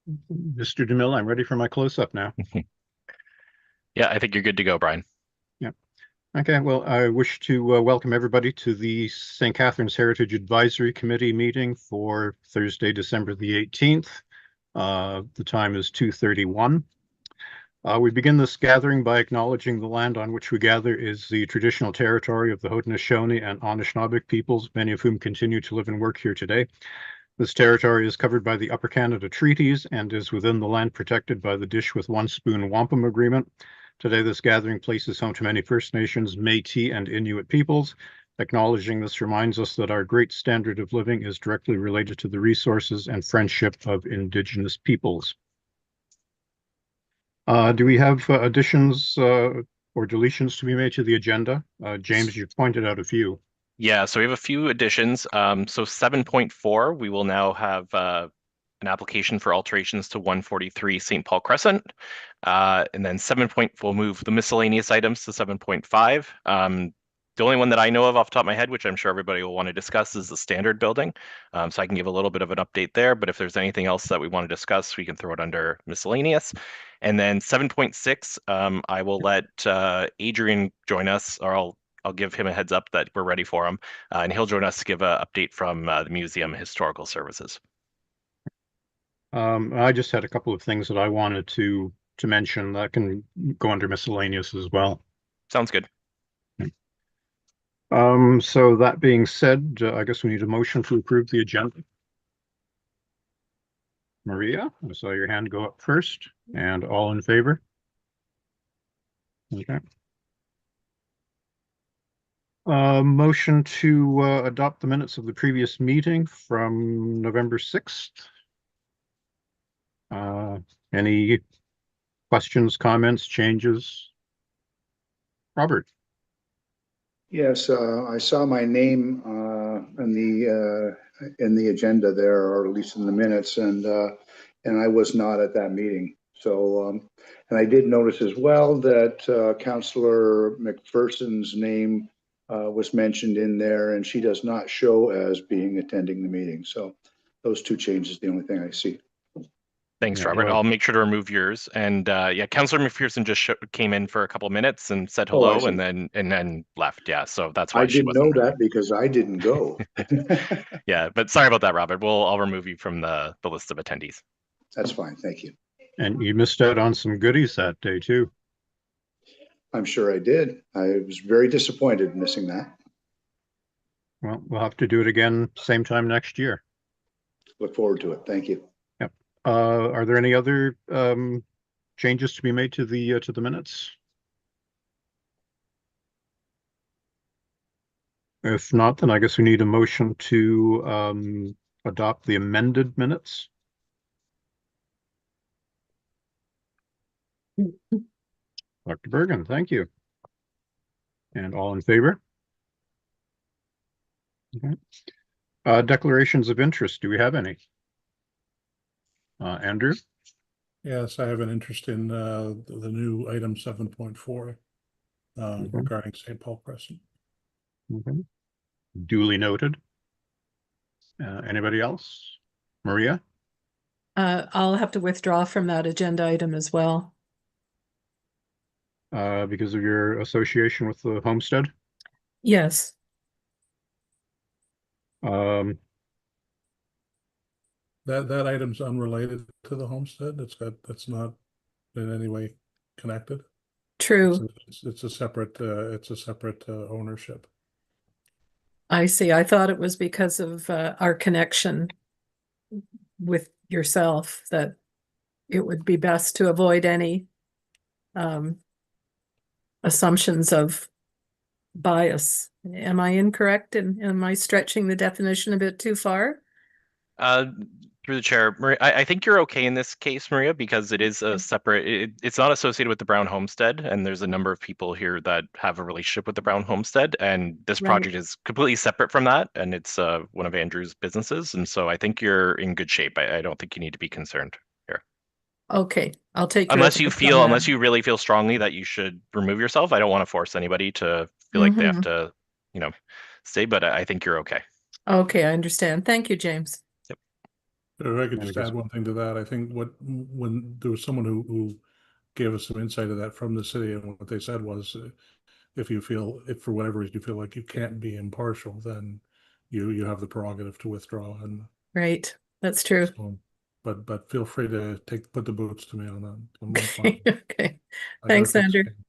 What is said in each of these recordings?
Mr. DeMille, I'm ready for my close-up now. Yeah, I think you're good to go, Brian. Yeah. Okay, well, I wish to welcome everybody to the St. Catharines Heritage Advisory Committee meeting for Thursday, December the 18th. The time is 2:31. We begin this gathering by acknowledging the land on which we gather is the traditional territory of the Haudenosaunee and Anishinaabe peoples, many of whom continue to live and work here today. This territory is covered by the Upper Canada Treaties and is within the land protected by the Dish with One Spoon Wampum Agreement. Today, this gathering place is home to many First Nations, Métis, and Inuit peoples. Acknowledging this reminds us that our great standard of living is directly related to the resources and friendship of Indigenous peoples. Do we have additions or deletions to be made to the agenda? James, you pointed out a few. Yeah, so we have a few additions. So 7.4, we will now have an application for alterations to 143 St. Paul Crescent. And then 7. We'll move the miscellaneous items to 7.5. The only one that I know of off the top of my head, which I'm sure everybody will want to discuss, is the standard building. So I can give a little bit of an update there, but if there's anything else that we want to discuss, we can throw it under miscellaneous. And then 7.6, I will let Adrian join us, or I'll give him a heads up that we're ready for him, and he'll join us to give an update from the Museum Historical Services. I just had a couple of things that I wanted to mention that can go under miscellaneous as well. Sounds good. So that being said, I guess we need a motion to approve the agenda. Maria, I saw your hand go up first, and all in favor? Okay. Motion to adopt the minutes of the previous meeting from November 6th. Any questions, comments, changes? Robert. Yes, I saw my name in the agenda there, or at least in the minutes, and I was not at that meeting. So, and I did notice as well that Councillor McPherson's name was mentioned in there, and she does not show as being attending the meeting. So, those two changes, the only thing I see. Thanks, Yeah, Robert. well, I'll make sure to remove yours. And yeah, Councillor McPherson just came in for a couple of minutes and said Oh, I hello, see. and then left. Yeah, so that's I why she didn't know wasn't that there. because I didn't go. Yeah, but sorry about that, Robert. I'll remove you from the list of attendees. That's fine. Thank you. and you missed out on some goodies that day too. I'm sure I did. I was very disappointed missing that. Well, we'll have to do it again same time next year. Look forward to it. Thank you. Yep. Are there any other changes to be made to the minutes? If not, then I guess we need a motion to adopt the amended minutes. Dr. Bergen, thank you. And all in favor? Okay. Declarations of interest. Do we have any? Andrew? Yes, I have an interest in the new item 7.4 Okay. regarding St. Paul Crescent. Okay. Duly noted. Anybody else? Maria? I'll have to withdraw from that agenda item as well. Because of your association with the homestead? Yes. Um, That item's unrelated to the homestead. That's not in any way connected. True. It's a separate ownership. I see. I thought it was because of our connection with yourself that it would be best to avoid any assumptions of bias. Am I incorrect? And am I stretching the definition a bit too far? Through the chair, Maria, I think you're okay in this case, Maria, because it is a separate. It's not associated with the Brown Homestead, and there's a number of people here that have a relationship with the Brown Homestead, and this Right. project is completely separate from that, and it's one of Andrew's businesses, and so I think you're in good shape. I don't think you need to be concerned here, Okay, I'll take your unless advice on unless that. you really feel strongly that you should remove yourself. I don't want to force anybody to feel like they have to, stay, but I think you're okay. Okay, I understand. Thank you, James. Yep. If I could And I just guess- add one thing to that, I think when there was someone who gave us some insight of that from the city, and what they said was, if for whatever reason you feel like you can't be impartial, then you have the prerogative to withdraw. And Right, that's true. so, but feel free to put the boots to me on that. I'm Okay, fine. okay. I Thanks, gotta Andrew. abstain.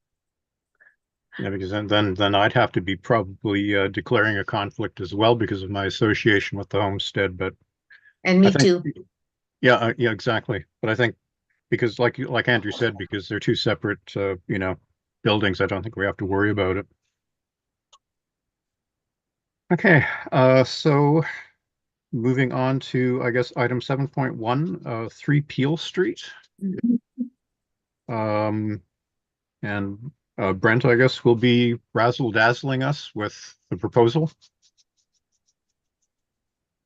Yeah, because then I'd have to be probably declaring a conflict as well because of my association with the homestead, but And I me think, too. yeah, yeah, exactly. But I think because like Andrew said, because they're two separate, buildings, I don't think we have to worry about it. Okay, so moving on to, I guess, item 7.1, 3 Peel Street. Um, and Brent, I guess, will be razzle-dazzling us with the proposal.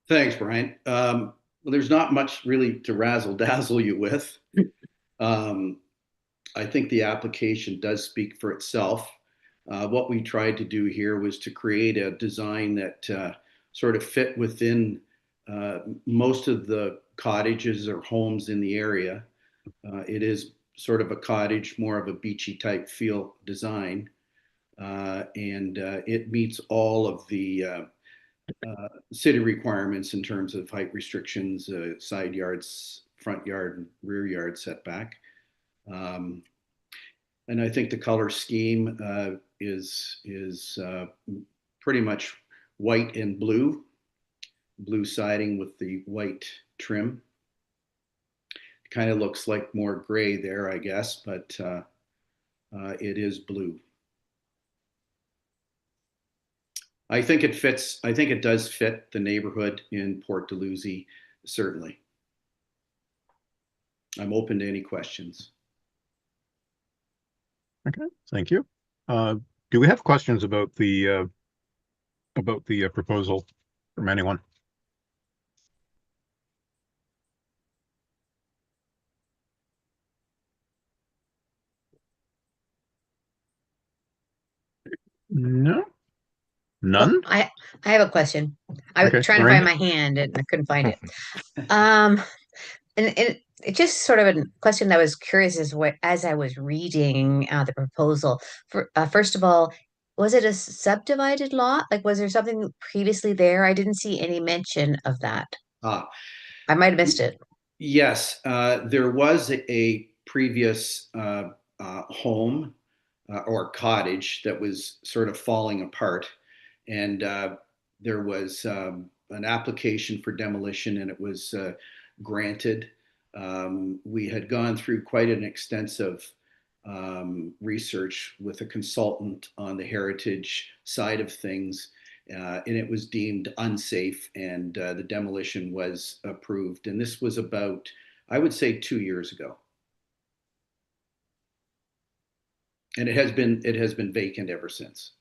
Thanks, Brian. Well, there's not much really to razzle dazzle you with. Um, I think the application does speak for itself. What we tried to do here was to create a design that sort of fit within most of the cottages or homes in the area. It is sort of a cottage, more of a beachy type feel design. And it meets all of the city requirements in terms of height restrictions, side yards, front yard, and rear yard setback. Um, and I think the color scheme is pretty much white and blue siding with the white trim. Kind of looks like more gray there, I guess, but it is blue. I think it fits. I think it does fit the neighborhood in Port Dalhousie, certainly. I'm open to any questions. Okay, thank you. Do we have questions about the proposal from anyone? No, none. I have a question. I was Okay, trying to Lorraine? find my hand and I couldn't find it. And it just sort of a question that was curious as I was reading the proposal. First of all, was it a subdivided lot? Like, was there something previously there? I didn't see any mention of that. Ah, I might have missed it. yes, there was a previous home or cottage that was sort of falling apart, and there was an application for demolition, and it was granted. We had gone through quite an extensive research with a consultant on the heritage side of things, and it was deemed unsafe, and the demolition was approved. And this was about, I would say, 2 years ago. And it has been vacant ever since.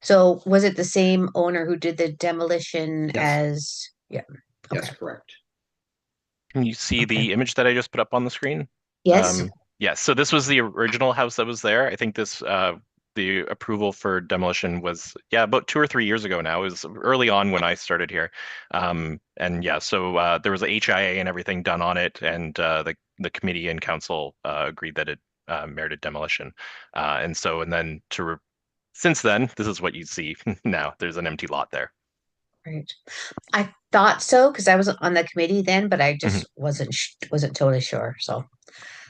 So was it the same owner who did the demolition Yes. as, yeah, Yes, okay. correct. Can you see Okay. the image that I just put up on the screen? Yes, Yeah, so this was the original house that was there. I think the approval for demolition was, yeah, about 2 or 3 years ago now. It was early on when I started here. And yeah, so there was a HIA and everything done on it, and the committee and council agreed that it merited demolition. And then since then, this is what you see now. There's an empty lot there. right. I thought so because I was on the committee then, but I Mhm. just wasn't totally sure. So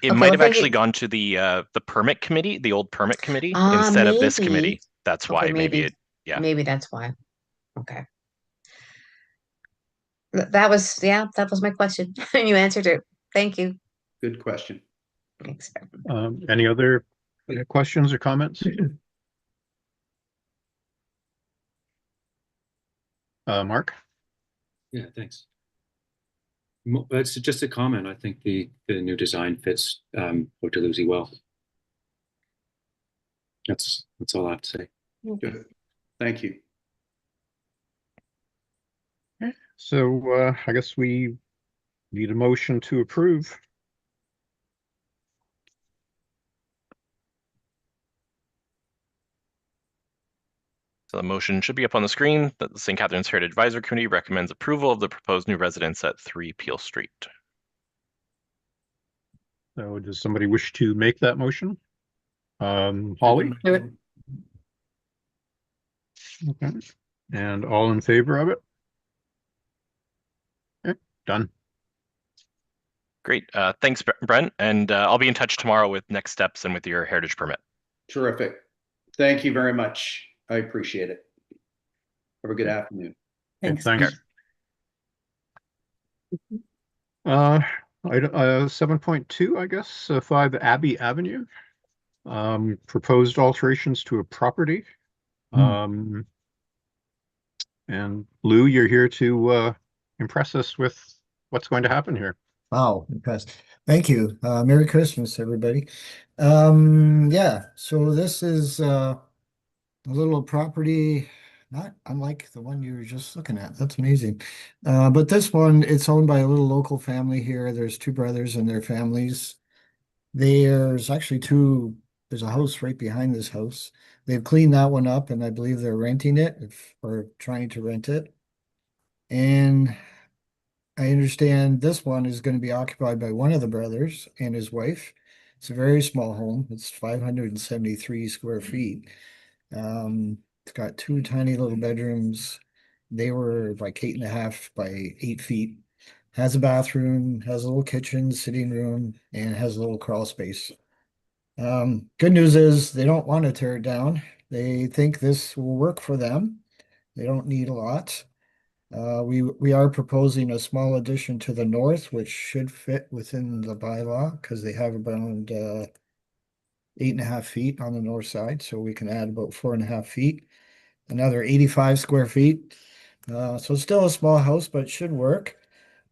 It okay, might well, have thank actually you. gone to the permit committee, the old permit committee, instead of this Maybe. committee. That's Okay, why maybe it, yeah. maybe that's why. Okay. That was my question. And you answered it. Thank you. Good question. Thanks. Any other questions or comments? Mark? Yeah, thanks. It's just a comment. I think the new design fits Port Dalhousie well. That's all I have to say. Good. Thank you. So I guess we need a motion to approve. So the motion should be up on the screen that the St. Catharines Heritage Advisory Committee recommends approval of the proposed new residence at 3 Peel Street. So does somebody wish to make that motion? Holly? Do it. Okay. And all in favor of it? Okay, done. Great. Thanks, Brent. And I'll be in touch tomorrow with next steps and with your heritage permit. Terrific. Thank you very much. I appreciate it. Have a good afternoon. Thanks. Thanks. Item 7.2, I guess, 5 Abbey Avenue. Proposed alterations to a property. And Lou, you're here to impress us with what's going to happen here. Wow, impressed. Thank you. Merry Christmas, everybody. Yeah, so this is a little property, not unlike the one you were just looking at. That's amazing. But this one, it's owned by a little local family here. There's 2 brothers and their families. There's actually there's a house right behind this house. They've cleaned that one up, and I believe they're renting it or trying to rent it. And I understand this one is going to be occupied by one of the brothers and his wife. It's a very small home. It's 573 square feet. It's got 2 tiny little bedrooms. They were like 8.5 by 8 feet. Has a bathroom, has a little kitchen, sitting room, and has a little crawl space. Good news is they don't want to tear it down. They think this will work for them. They don't need a lot. We are proposing a small addition to the north, which should fit within the bylaw because they have around 8.5 feet on the north side, so we can add about 4.5 feet. Another 85 square feet. So still a small house, but it should work.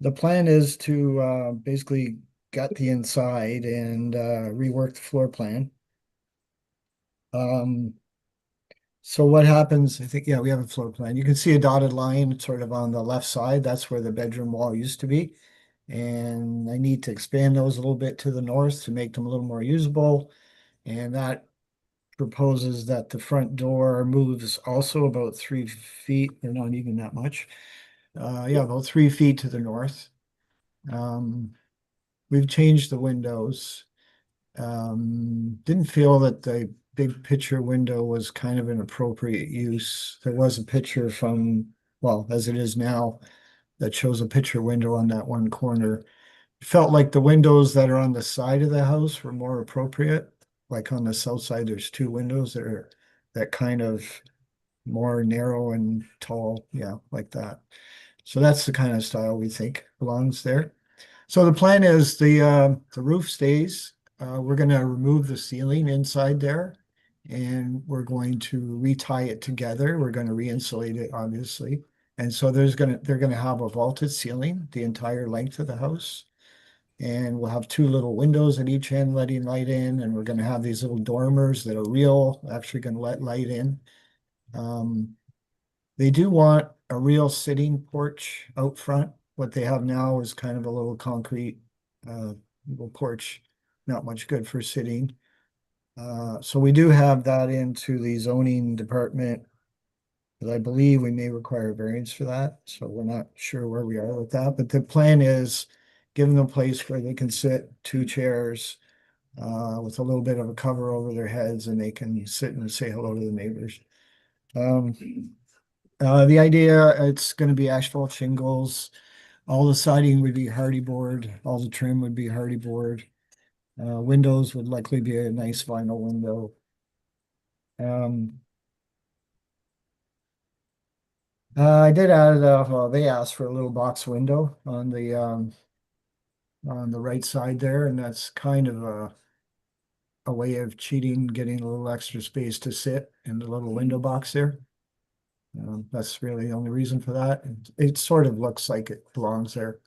The plan is to basically gut the inside and rework the floor plan. So what happens, I think, yeah, we have a floor plan. You can see a dotted line sort of on the left side. That's where the bedroom wall used to be. And I need to expand those a little bit to the north to make them a little more usable. And that proposes that the front door moves also about 3 feet, or not even that much. Yeah, about 3 feet to the north. We've changed the windows. Didn't feel that the big picture window was kind of an appropriate use. There was a picture from, well, as it is now, that shows a picture window on that one corner. Felt like the windows that are on the side of the house were more appropriate. Like on the south side, there's 2 windows that are that kind of more narrow and tall, yeah, like that. So that's the kind of style we think belongs there. So the plan is the roof stays. We're going to remove the ceiling inside there, and we're going to retie it together. We're going to re-insulate it, obviously. And so they're going to have a vaulted ceiling the entire length of the house. And we'll have 2 little windows at each end letting light in, and we're going to have these little dormers that are real, actually going to let light in. They do want a real sitting porch out front. What they have now is kind of a little concrete little porch, not much good for sitting. So we do have that into the zoning department, but I believe we may require a variance for that. So we're not sure where we are with that. But the plan is give them a place where they can sit 2 chairs with a little bit of a cover over their heads, and they can sit and say hello to the neighbors. The idea, it's going to be asphalt shingles. All the siding would be hardy board. All the trim would be hardy board. Windows would likely be a nice vinyl window. I did add, well, they asked for a little box window on the right side there, and that's kind of a way of cheating, getting a little extra space to sit in the little window box there. That's really the only reason for that. It sort of looks like it belongs there.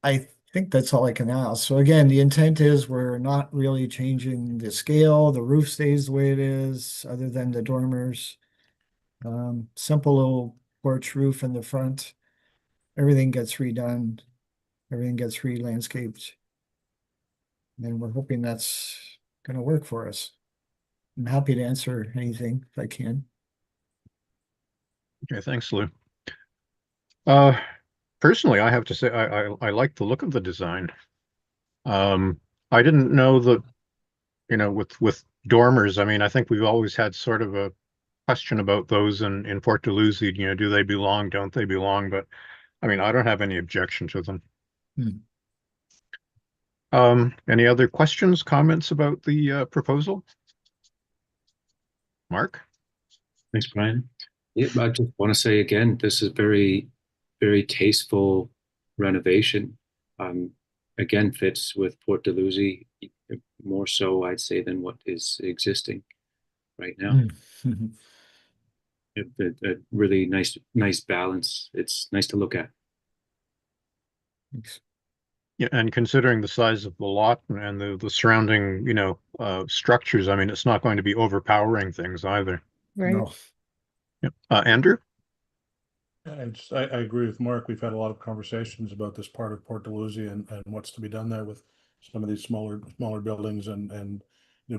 I think that's all I can ask. So again, the intent is we're not really changing the scale. The roof stays the way it is, other than the dormers. Simple little porch roof in the front. Everything gets redone. Everything gets re-landscaped. And we're hoping that's going to work for us. I'm happy to answer anything if I can. Okay, thanks, Lou. Personally, I have to say I like the look of the design. I didn't know that, with dormers. I mean, I think we've always had sort of a question about those in Port Dalhousie. Do they belong? Don't they belong? But I mean, I don't have any objection to them. Any other questions, comments about the proposal? Mark? Thanks, Brian. Yeah, I just want to say again, this is very, very tasteful renovation. Again, fits with Port Dalhousie more so, I'd say, than what is existing right now. A really nice balance. It's nice to look at. Thanks. Yeah, and considering the size of the lot and the surrounding, structures, I mean, it's not going to be overpowering things either. Right. No. Yep. Andrew? I agree with Mark. We've had a lot of conversations about this part of Port Dalhousie and what's to be done there with some of these smaller buildings and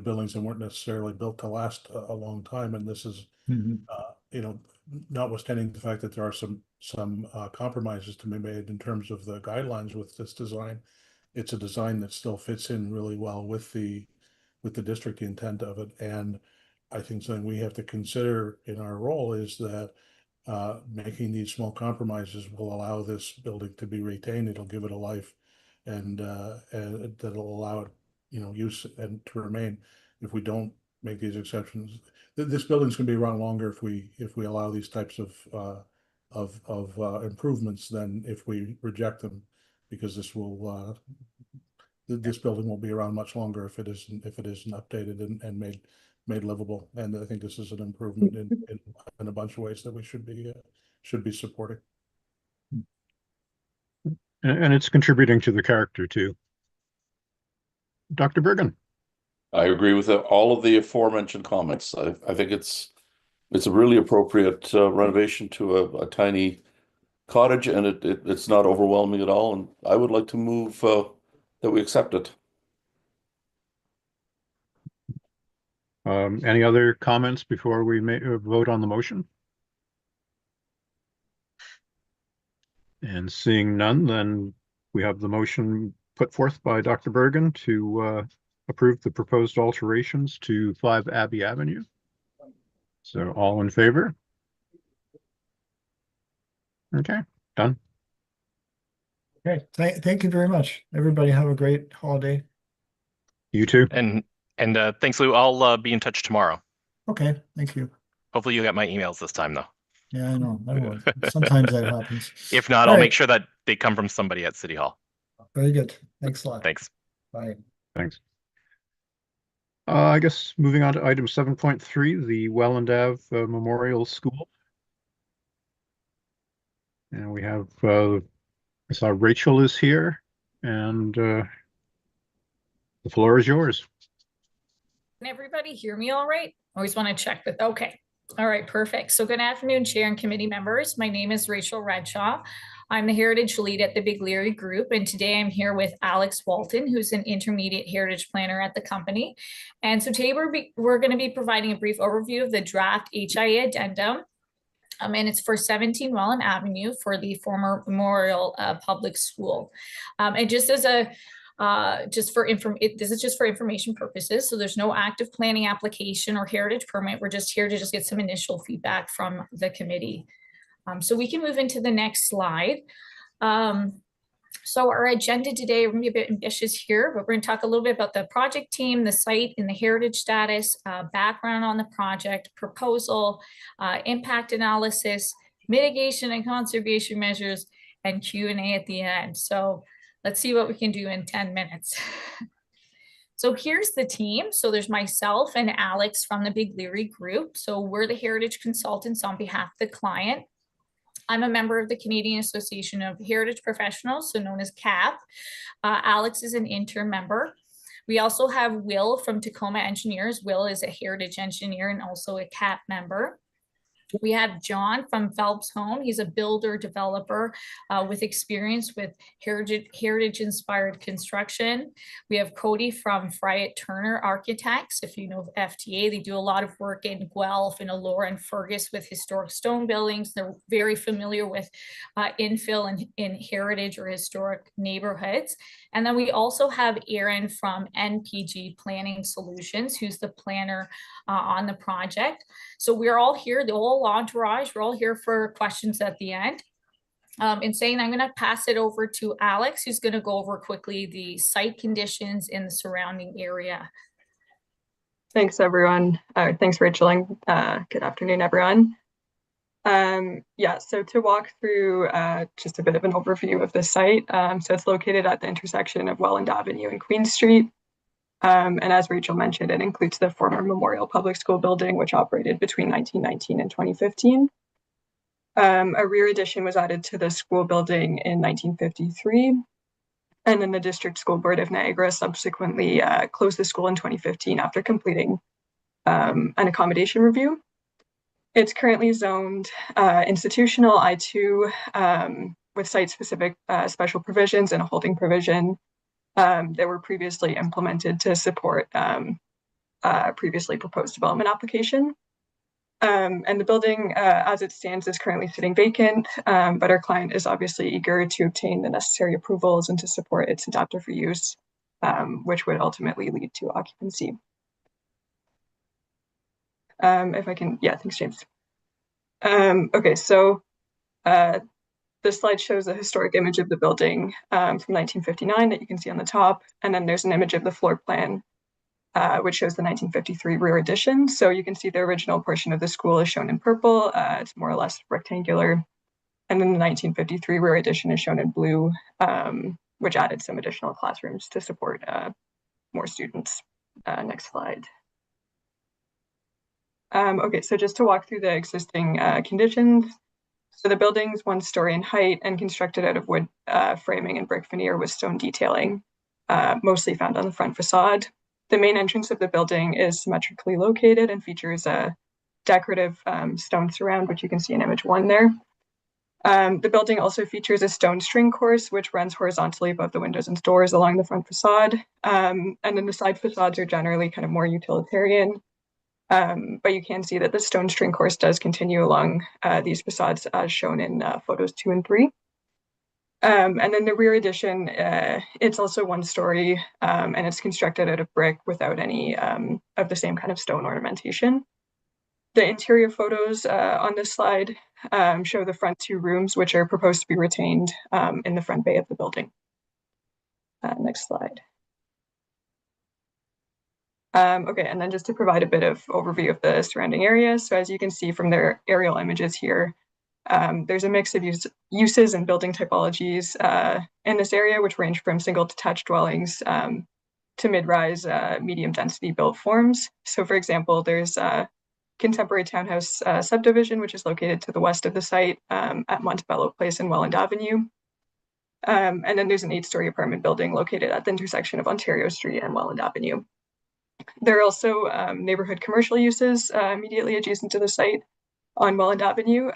buildings that weren't necessarily built to last a long time. And this is, notwithstanding the fact that there are some compromises to be made in terms of the guidelines with this design, it's a design that still fits in really well with the district, the intent of it. And I think something we have to consider in our role is that making these small compromises will allow this building to be retained. It'll give it a life, and that'll allow it, use and to remain. If we don't make these exceptions, this building's going to be around longer if we allow these types of improvements than if we reject them, because this building will be around much longer if it isn't updated and made livable. And I think this is an improvement in a bunch of ways that we should be supporting. And it's contributing to the character too. Dr. Bergen? I agree with all of the aforementioned comments. I think it's a really appropriate renovation to a tiny cottage, and it's not overwhelming at all. And I would like to move that we accept it. Any other comments before we vote on the motion? And seeing none, then we have the motion put forth by Dr. Bergen to approve the proposed alterations to 5 Abbey Avenue. So all in favor? Okay, done. Okay, thank you very much. Everybody have a great holiday. You too. And thanks, Lou. I'll be in touch tomorrow. Okay, thank you. Hopefully you'll get my emails this time, though. Yeah, I know. I will. Sometimes that happens. If not, All I'll right. make sure that they come from somebody at City Hall. Very good. Thanks a lot. Thanks. Bye. Thanks. I guess moving on to item 7.3, the Welland Ave Memorial School. And we have, I saw Rachel is here, and the floor is yours. Can everybody hear me all right? Always want to check, but okay. All right, perfect. So good afternoon, Chair and committee members. My name is Rachel Redshaw. I'm the Heritage Lead at the Big Leary Group, and today I'm here with Alex Walton, who's an intermediate heritage planner at the company. And so today we're going to be providing a brief overview of the draft HIA addendum. And it's for 17 Welland Avenue for the former Memorial Public School. And just as a this is just for information purposes. So there's no active planning application or heritage permit. We're just here to just get some initial feedback from the committee. So we can move into the next slide. So our agenda today, we're gonna be a bit ambitious here, but we're gonna talk a little bit about the project team, the site and the heritage status, background on the project, proposal, impact analysis, mitigation and conservation measures, and Q&A at the end. So let's see what we can do in 10 minutes. So here's the team. So there's myself and Alex from the Big Leary Group. So we're the heritage consultants on behalf of the client. I'm a member of the Canadian Association of Heritage Professionals, so known as CAP. Alex is an interim member. We also have Will from Tacoma Engineers. Will is a heritage engineer and also a CAP member. We have John from Phelps Home. He's a builder developer with experience with heritage inspired construction. We have Cody from Friat Turner Architects. If you know FTA, they do a lot of work in Guelph and Elora and Fergus with historic stone buildings. They're very familiar with infill in heritage or historic neighborhoods. And then we also have Aaron from NPG Planning Solutions, who's the planner on the project. So we're all here, the whole entourage, we're all here for questions at the end. In saying, I'm going to pass it over to Alex, who's going to go over quickly the site conditions in the surrounding area. Thanks, everyone. Thanks, Rachel, and good afternoon, everyone. Yeah, so to walk through just a bit of an overview of the site. So it's located at the intersection of Welland Avenue and Queen Street. And as Rachel mentioned, it includes the former Memorial Public School building, which operated between 1919 and 2015. A rear addition was added to the school building in 1953. And then the District School Board of Niagara subsequently closed the school in 2015 after completing an accommodation review. It's currently zoned institutional I2 with site-specific special provisions and a holding provision that were previously implemented to support a previously proposed development application. And the building, as it stands, is currently sitting vacant, but our client is obviously eager to obtain the necessary approvals and to support its adaptive reuse, which would ultimately lead to occupancy. If I can, yeah, thanks, James. Okay, so this slide shows a historic image of the building from 1959 that you can see on the top, and then there's an image of the floor plan, which shows the 1953 rear addition. So you can see the original portion of the school is shown in purple. It's more or less rectangular. And then the 1953 rear addition is shown in blue, which added some additional classrooms to support more students. Next slide. Okay, so just to walk through the existing conditions. So the building's 1 story in height and constructed out of wood framing and brick veneer with stone detailing, mostly found on the front facade. The main entrance of the building is symmetrically located and features a decorative stone surround, which you can see in image 1 there. The building also features a stone string course, which runs horizontally above the windows and doors along the front facade. And then the side facades are generally kind of more utilitarian. But you can see that the stone string course does continue along these facades as shown in photos 2 and 3. And then the rear addition, it's also 1 story and it's constructed out of brick without any of the same kind of stone ornamentation. The interior photos on this slide show the front 2 rooms, which are proposed to be retained in the front bay of the building. Next slide. Okay, and then just to provide a bit of overview of the surrounding area. So as you can see from their aerial images here, there's a mix of uses and building typologies in this area, which range from single detached dwellings to mid-rise, medium density built forms. So for example, there's a contemporary townhouse subdivision, which is located to the west of the site at Montebello Place and Welland Avenue. And then there's an 8-story apartment building located at the intersection of Ontario Street and Welland Avenue. There are also neighborhood commercial uses immediately adjacent to the site on Welland Avenue,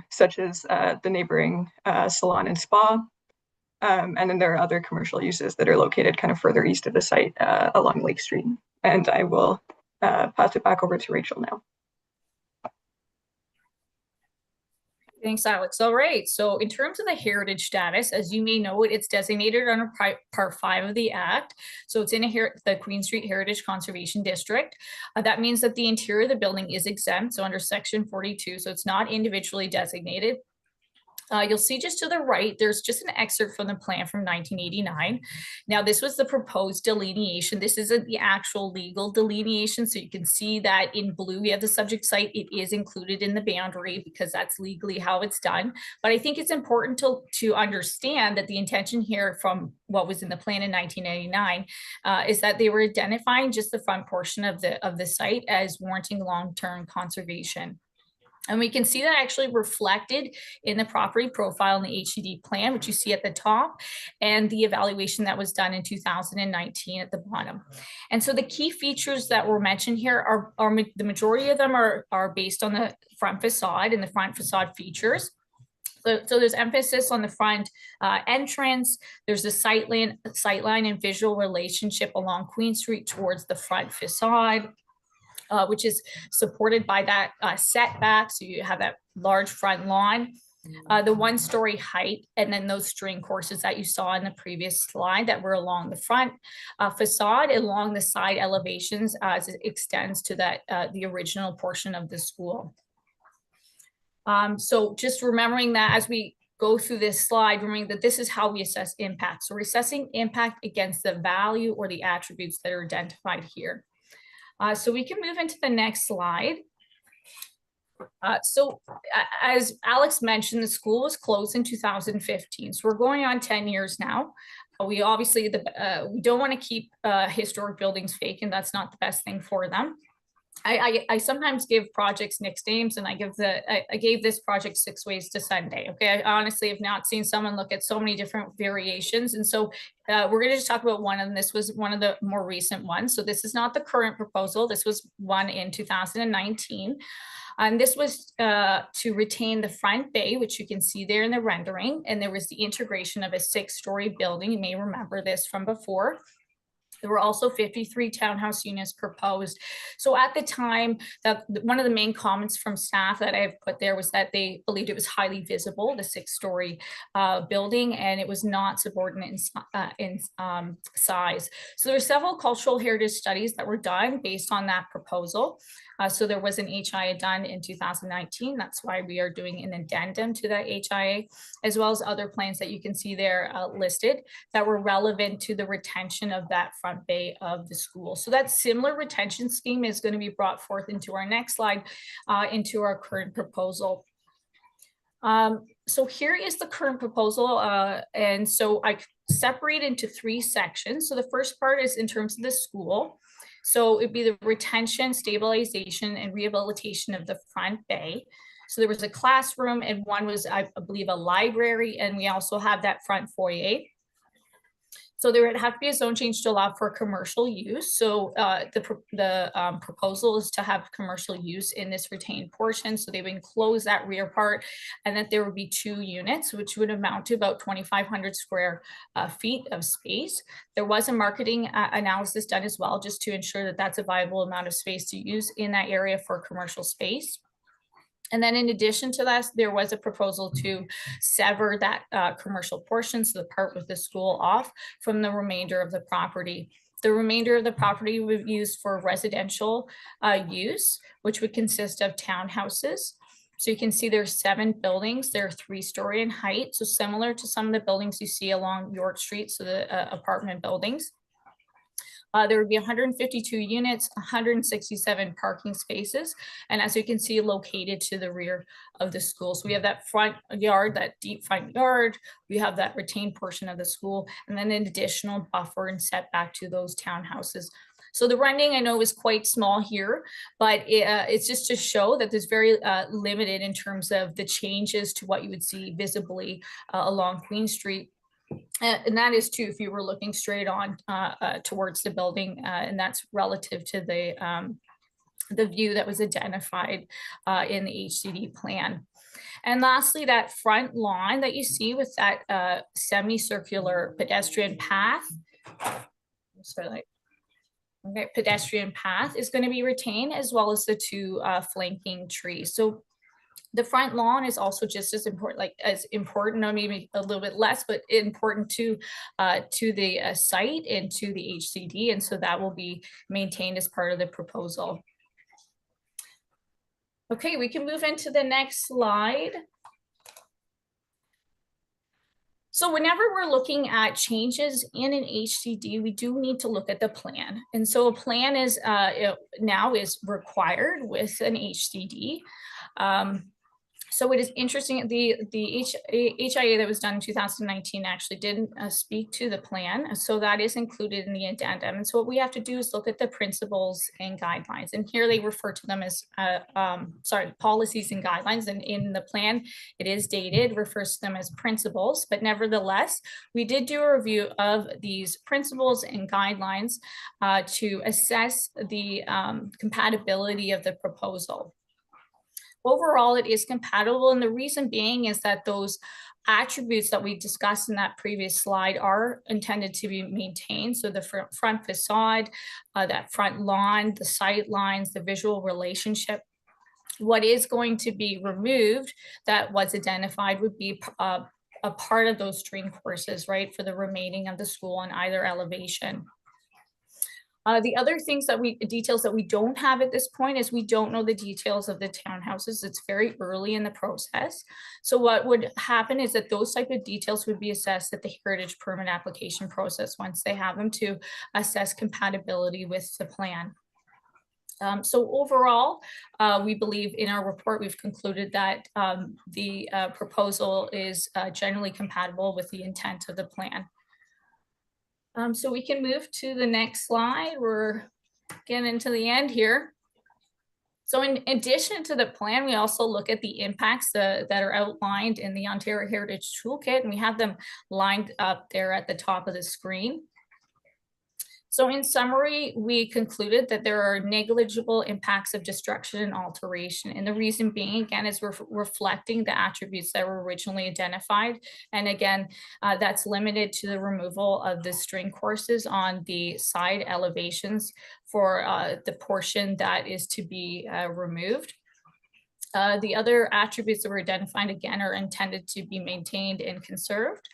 such as the neighboring salon and spa. And then there are other commercial uses that are located kind of further east of the site along Lake Street. And I will pass it back over to Rachel now. Thanks, Alex. All right. So in terms of the heritage status, as you may know, it's designated under Part 5 of the Act. So it's in the Queen Street Heritage Conservation District. That means that the interior of the building is exempt. So under Section 42, so it's not individually designated. You'll see just to the right, there's just an excerpt from the plan from 1989. Now, this was the proposed delineation. This isn't the actual legal delineation. So you can see that in blue, we have the subject site. It is included in the boundary because that's legally how it's done. But I think it's important to understand that the intention here from what was in the plan in 1999 is that they were identifying just the front portion of the site as warranting long-term conservation. And we can see that actually reflected in the property profile in the HCD plan, which you see at the top, and the evaluation that was done in 2019 at the bottom. And so the key features that were mentioned here are the majority of them are based on the front facade and the front facade features. So there's emphasis on the front entrance. There's a sightline and visual relationship along Queen Street towards the front facade. Which is supported by that setback. So you have that large front lawn, the 1-story height, and then those string courses that you saw in the previous slide that were along the front facade, along the side elevations as it extends to that the original portion of the school. So just remembering that as we go through this slide, remembering that this is how we assess impact. So we're assessing impact against the value or the attributes that are identified here. So we can move into the next slide. So as Alex mentioned, the school was closed in 2015. So we're going on 10 years now. We obviously, we don't want to keep historic buildings vacant. That's not the best thing for them. I sometimes give projects nicknames, and I gave this project 6 Ways to Sunday. Okay, I honestly have not seen someone look at so many different variations, and so we're going to just talk about one of them. This was one of the more recent ones. So this is not the current proposal. This was one in 2019. And this was to retain the front bay, which you can see there in the rendering, and there was the integration of a 6-story building. You may remember this from before. There were also 53 townhouse units proposed. So at the time, one of the main comments from staff that I've put there was that they believed it was highly visible, the 6-story building, and it was not subordinate in size. So there were several cultural heritage studies that were done based on that proposal. So there was an HIA done in 2019. That's why we are doing an addendum to that HIA, as well as other plans that you can see there listed that were relevant to the retention of that front bay of the school. So that similar retention scheme is going to be brought forth into our next slide, into our current proposal. So here is the current proposal. And so I separate into 3 sections. So the first part is in terms of the school. So it'd be the retention, stabilization, and rehabilitation of the front bay. So there was a classroom, and one was, I believe, a library, and we also have that front foyer. So there would have to be a zone change to allow for commercial use. So the proposal is to have commercial use in this retained portion. So they would enclose that rear part, and that there would be 2 units, which would amount to about 2,500 square feet of space. There was a marketing analysis done as well, just to ensure that that's a viable amount of space to use in that area for commercial space. And then in addition to that, there was a proposal to sever that commercial portion, so the part with the school off, from the remainder of the property. The remainder of the property would be used for residential use, which would consist of townhouses. So you can see there's 7 buildings. They're 3-story in height, so similar to some of the buildings you see along York Street, so the apartment buildings. There would be 152 units, 167 parking spaces, and as you can see, located to the rear of the school. So we have that front yard, that deep front yard, we have that retained portion of the school, and then an additional buffer and setback to those townhouses. So the rendering I know is quite small here, but it's just to show that there's very limited in terms of the changes to what you would see visibly along Queen Street. And that is too, if you were looking straight on towards the building, and that's relative to the view that was identified in the HCD plan. And lastly, that front lawn that you see with that semicircular pedestrian path. Okay, pedestrian path is going to be retained, as well as the 2 flanking trees. So the front lawn is also just as important, or maybe a little bit less, but important to the site and to the HCD, and so that will be maintained as part of the proposal. Okay, we can move into the next slide. So whenever we're looking at changes in an HCD, we do need to look at the plan. And so a plan is now is required with an HCD. So it is interesting, the HIA that was done in 2019 actually didn't speak to the plan. So that is included in the addendum. And so what we have to do is look at the principles and guidelines. And here they refer to them as, policies and guidelines. And in the plan, it is dated, refers to them as principles. But nevertheless, we did do a review of these principles and guidelines to assess the compatibility of the proposal. Overall, it is compatible, and the reason being is that those attributes that we discussed in that previous slide are intended to be maintained. So the front facade, that front lawn, the sight lines, the visual relationship. What is going to be removed that was identified would be a part of those string courses, right, for the remaining of the school on either elevation. The other details that we don't have at this point is we don't know the details of the townhouses. It's very early in the process. So what would happen is that those type of details would be assessed at the heritage permit application process once they have them to assess compatibility with the plan. So overall, we believe in our report, we've concluded that the proposal is generally compatible with the intent of the plan. So we can move to the next slide. We're getting into the end here. So in addition to the plan, we also look at the impacts that are outlined in the Ontario Heritage Toolkit, and we have them lined up there at the top of the screen. So in summary, we concluded that there are negligible impacts of destruction and alteration. And the reason being, again, is we're reflecting the attributes that were originally identified. And again, that's limited to the removal of the string courses on the side elevations for the portion that is to be removed. The other attributes that were identified, again, are intended to be maintained and conserved.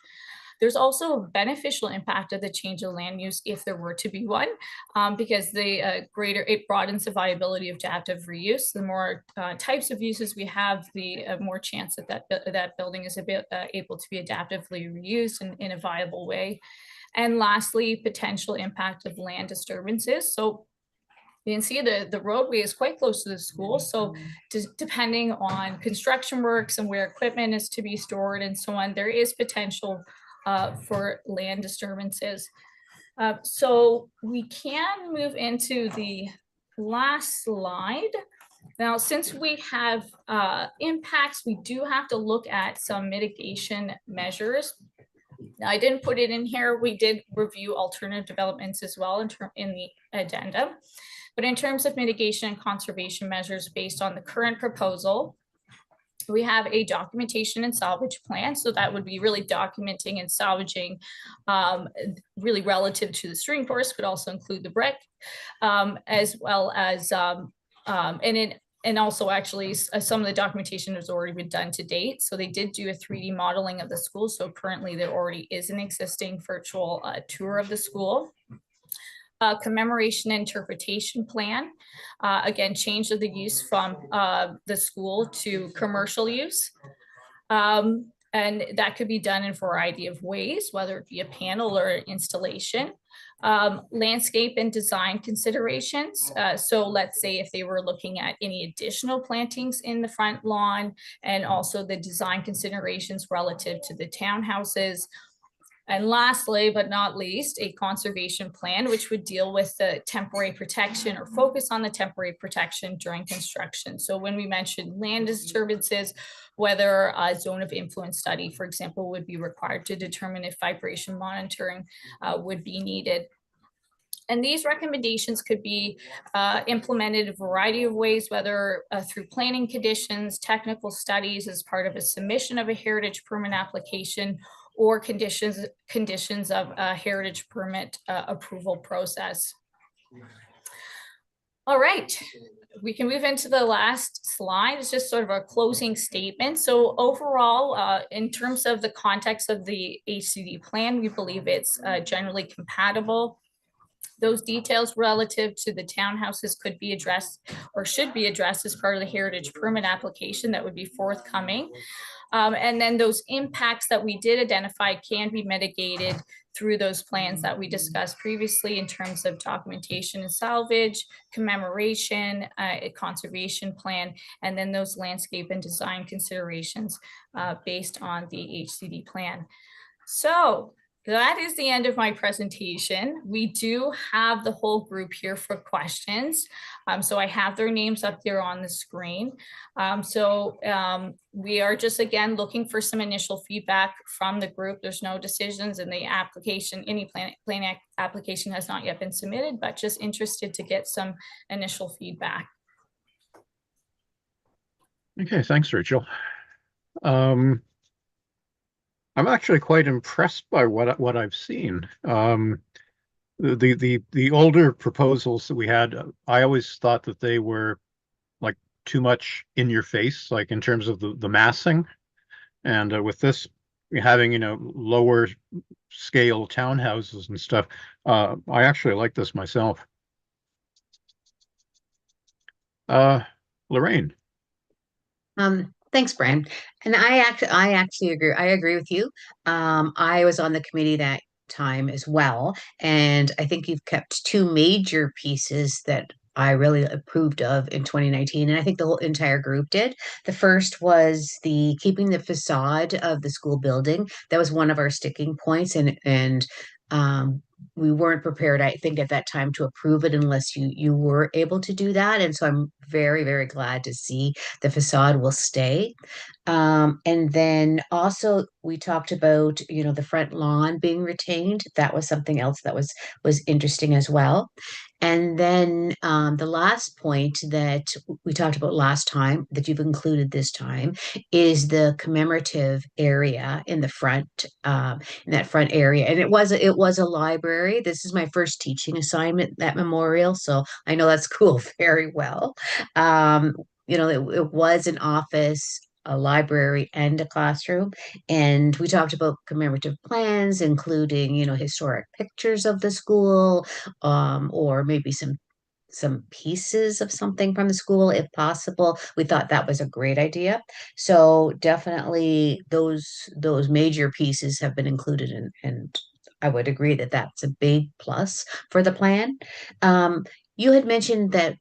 There's also a beneficial impact of the change of land use if there were to be one, because it broadens the viability of adaptive reuse. The more types of uses we have, the more chance that building is able to be adaptively reused in a viable way. And lastly, potential impact of land disturbances. So you can see the roadway is quite close to the school. So depending on construction works and where equipment is to be stored and so on, there is potential for land disturbances. So we can move into the last slide. Now, since we have impacts, we do have to look at some mitigation measures. Now, I didn't put it in here. We did review alternative developments as well in the addendum. But in terms of mitigation and conservation measures based on the current proposal, we have a documentation and salvage plan. So that would be really documenting and salvaging really relative to the string course, could also include the brick, as well as, and also actually some of the documentation has already been done to date. So they did do a 3D modeling of the school. So currently there already is an existing virtual tour of the school. Commemoration interpretation plan, again, change of the use from the school to commercial use. And that could be done in a variety of ways, whether it be a panel or installation. Landscape and design considerations. So let's say if they were looking at any additional plantings in the front lawn, and also the design considerations relative to the townhouses. And lastly, but not least, a conservation plan, which would deal with the temporary protection or focus on the temporary protection during construction. So when we mentioned land disturbances, whether a zone of influence study, for example, would be required to determine if vibration monitoring would be needed. And these recommendations could be implemented a variety of ways, whether through planning conditions, technical studies as part of a submission of a heritage permit application, or conditions of a heritage permit approval process. All right, we can move into the last slide. It's just sort of a closing statement. So overall, in terms of the context of the HCD plan, we believe it's generally compatible. Those details relative to the townhouses could be addressed or should be addressed as part of the heritage permit application that would be forthcoming. And then those impacts that we did identify can be mitigated through those plans that we discussed previously in terms of documentation and salvage, commemoration, a conservation plan, and then those landscape and design considerations based on the HCD plan. So that is the end of my presentation. We do have the whole group here for questions. So I have their names up there on the screen. We are just, again, looking for some initial feedback from the group. There's no decisions in the application. Any plan application has not yet been submitted, but just interested to get some initial feedback. Okay, thanks, Rachel. I'm actually quite impressed by what I've seen. The older proposals that we had, I always thought that they were like too much in your face, like in terms of the massing. And with this having, lower scale townhouses and stuff, I actually like this myself. Lorraine. Thanks, Brian. And I actually agree. I agree with you. I was on the committee that time as well, and I think you've kept two major pieces that I really approved of in 2019, and I think the whole entire group did. The first was the keeping the facade of the school building. That was one of our sticking points, and we weren't prepared, I think, at that time to approve it unless you were able to do that. And so I'm very, very glad to see the facade will stay. And then also we talked about, the front lawn being retained. That was something else that was interesting as well. And then the last point that we talked about last time that you've included this time is the commemorative area in the front, in that front area. And it was a library. This is my first teaching assignment at Memorial, so I know that school very well. It was an office, a library, and a classroom. And we talked about commemorative plans, including, historic pictures of the school, or maybe some pieces of something from the school if possible. We thought that was a great idea. So definitely those major pieces have been included and I would agree that that's a big plus for the plan. You had mentioned that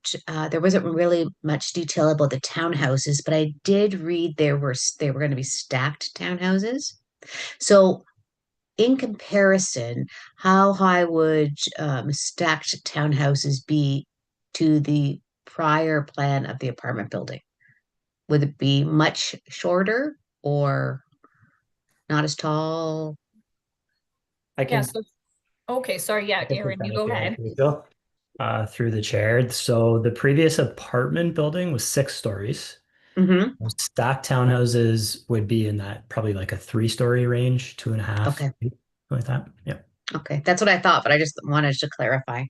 there wasn't really much detail about the townhouses, but I did read they were going to be stacked townhouses. So in comparison, how high would stacked townhouses be to the prior plan of the apartment building? Would it be much shorter or not as tall? I can. Okay, sorry. Yeah, Aaron, you go ahead. Through the chair. So the previous apartment building was 6 stories. Mm-hmm. Stacked townhouses would be in that probably like a 3-story range, 2.5. Okay. Like that. Yeah. Okay, that's what I thought, but I just wanted to clarify.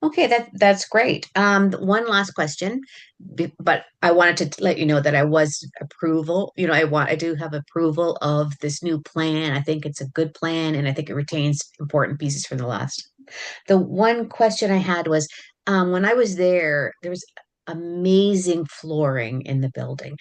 Okay, that's great. One last question, but I wanted to let you know that I was approval. I do have approval of this new plan. I think it's a good plan, and I think it retains important pieces from the last. The one question I had was, when I was there was amazing flooring in the building.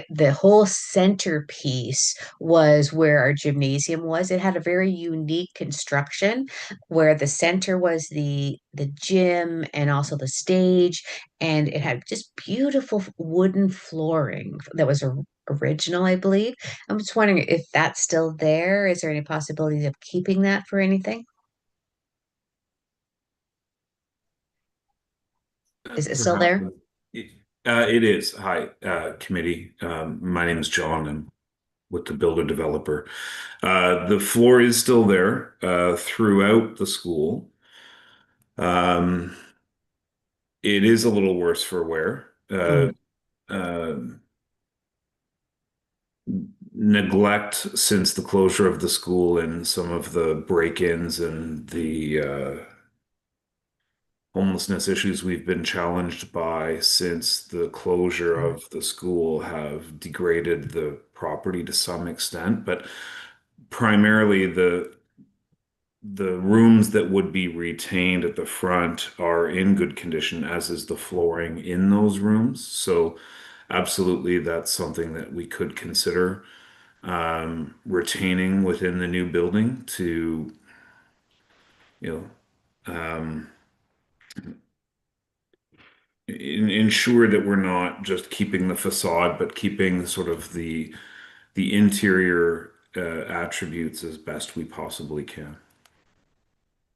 The whole centerpiece was where our gymnasium was. It had a very unique construction where the center was the gym and also the stage, and it had just beautiful wooden flooring that was original, I believe. I'm just wondering if that's still there. Is there any possibility of keeping that for anything? Is it still there? It is. Hi, committee. My name is John. I'm with the builder developer. The floor is still there throughout the school. It is a little worse for wear. Neglect since the closure of the school and some of the break-ins and the homelessness issues we've been challenged by since the closure of the school have degraded the property to some extent, but primarily the rooms that would be retained at the front are in good condition, as is the flooring in those rooms. So absolutely, that's something that we could consider. retaining within the new building to, um, ensure that we're not just keeping the facade, but keeping sort of the interior attributes as best we possibly can.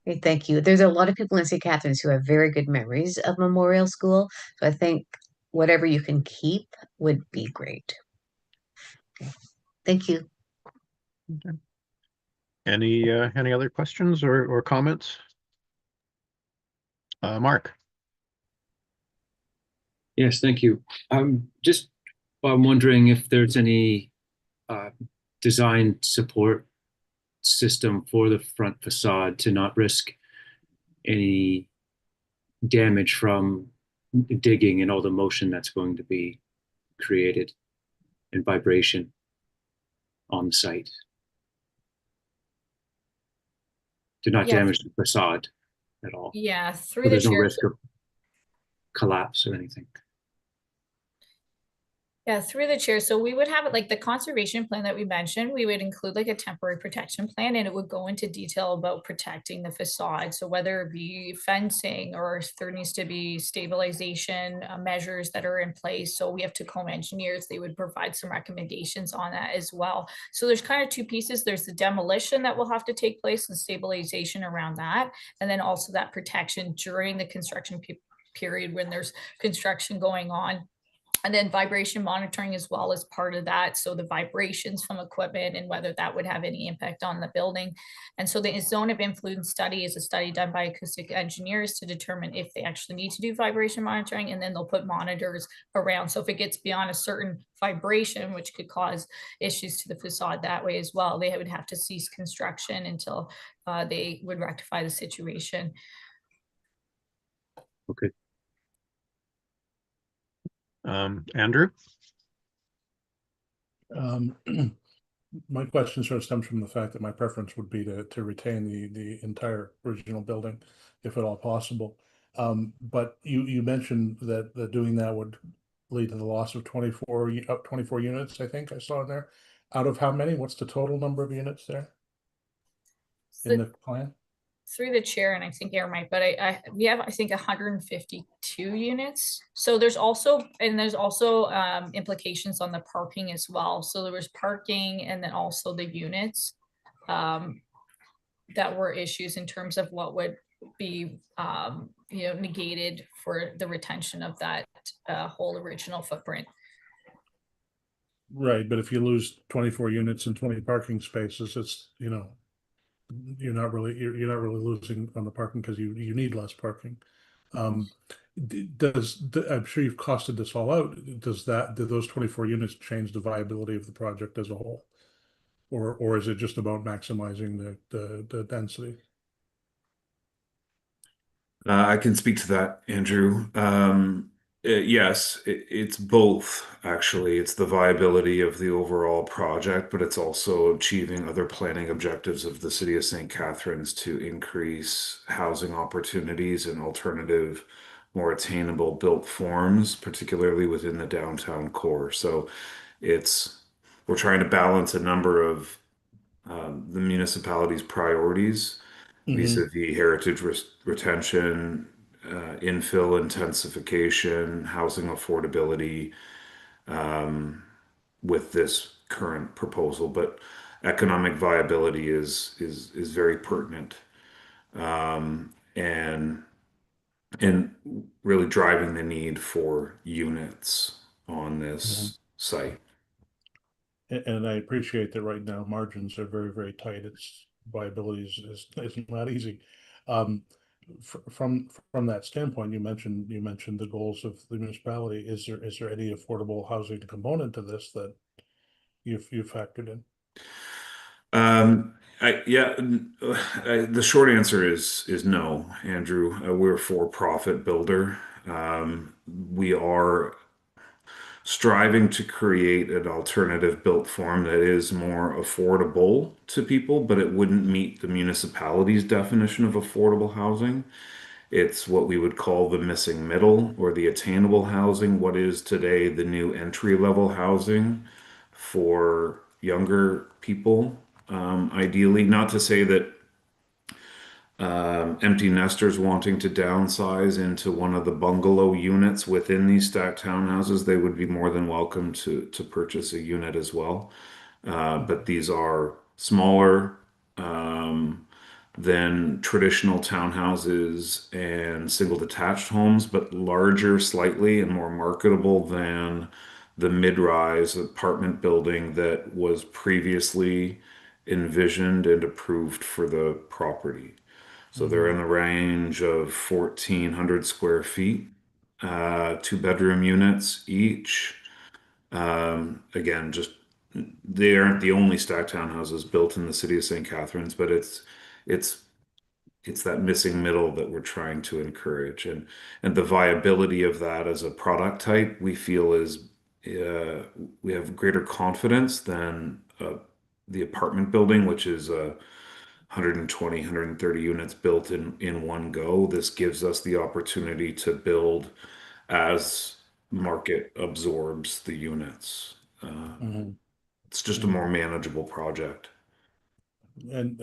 Okay, thank you. There's a lot of people in St. Catharines who have very good memories of Memorial School. So I think whatever you can keep would be great. Okay. Thank you. Okay. Any other questions or comments? Mark. Yes, thank you. I'm wondering if there's any design support system for the front facade to not risk any damage from digging and all the motion that's going to be created and vibration on site to not Yeah, damage the facade at all. yeah, So through the there's no chair. risk of collapse or anything. Yeah, through the chair. So we would have it like the conservation plan that we mentioned, we would include like a temporary protection plan, and it would go into detail about protecting the facade. So whether it be fencing or if there needs to be stabilization measures that are in place. So we have Tacoma engineers, they would provide some recommendations on that as well. So there's kind of two pieces. There's the demolition that will have to take place and stabilization around that. And then also that protection during the construction period when there's construction going on. And then vibration monitoring as well as part of that. So the vibrations from equipment and whether that would have any impact on the building. And so the zone of influence study is a study done by acoustic engineers to determine if they actually need to do vibration monitoring, and then they'll put monitors around. So if it gets beyond a certain vibration, which could cause issues to the facade that way as well, they would have to cease construction until they would rectify the situation. Okay. Andrew? My question sort of stems from the fact that my preference would be to retain the entire original building, if at all possible. But you mentioned that doing that would lead to the loss of 24 units, I think I saw in there. Out of how many? What's the total number of units there in the plan? Through the chair, and I think Aaron might, but we have, I think, 152 units. So there's also implications on the parking as well. So there was parking and then also the units that were issues in terms of what would be negated for the retention of that whole original footprint. Right, but if you lose 24 units and 20 parking spaces, it's, you're not really losing on the parking because you need less parking. I'm sure you've costed this all out. Do those 24 units change the viability of the project as a whole? Or is it just about maximizing the density? I can speak to that, Andrew. Yes, it's both, actually. It's the viability of the overall project, but it's also achieving other planning objectives of the city of St. Catharines to increase housing opportunities and alternative, more attainable built forms, particularly within the downtown core. So we're trying to balance a number of the municipality's priorities vis-a-vis heritage retention, infill intensification, housing affordability, with this current proposal. But economic viability is very pertinent, and really driving the need for units on this site. And I appreciate that right now margins are very, very tight. Its viability is not easy. From that standpoint, you mentioned the goals of the municipality. Is there any affordable housing component to this that you've factored in? The short answer is no, Andrew. We're a for-profit builder. We are striving to create an alternative built form that is more affordable to people, but it wouldn't meet the municipality's definition of affordable housing. It's what we would call the missing middle or the attainable housing, what is today the new entry level housing for, younger people, ideally. Not to say that empty nesters wanting to downsize into one of the bungalow units within these stacked townhouses, they would be more than welcome to purchase a unit as well. But these are smaller than traditional townhouses and single detached homes, but larger slightly and more marketable than the mid-rise apartment building that was previously envisioned and approved for the property. So they're in the range of 1,400 square feet, two-bedroom units each. Again, just they aren't the only stacked townhouses built in the city of St. Catharines, but it's it's that missing middle that we're trying to encourage, and the viability of that as a product type we feel is we have greater confidence than the apartment building, which is 120, 130 units built in one go. This gives us the opportunity to build as market absorbs the units. It's just a more manageable project. And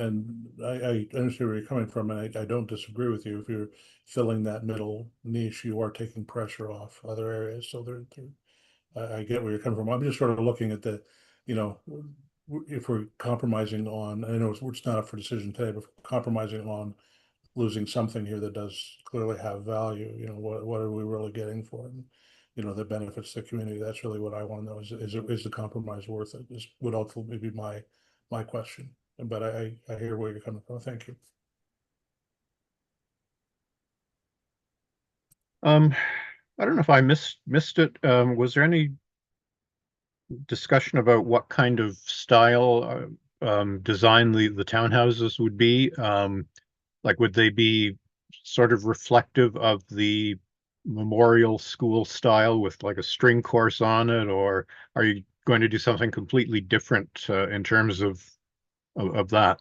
I understand where you're coming from, and I don't disagree with you. If you're filling that middle niche, you are taking pressure off other areas. So I get where you're coming from. I'm just sort of looking at the, you know, if we're compromising on, I know it's not up for decision today, but if we're compromising on losing something here that does clearly have value, you know, what are we really getting for it? And, you know, that benefits the community. That's really what I want to know. Is the compromise worth it? Is would ultimately be my question. But I hear where you're coming from. Thank you. I don't know if I missed it. Was there any discussion about what kind of style design the townhouses would be? Like, would they be sort of reflective of the memorial school style with like a string course on it, or are you going to do something completely different in terms of that?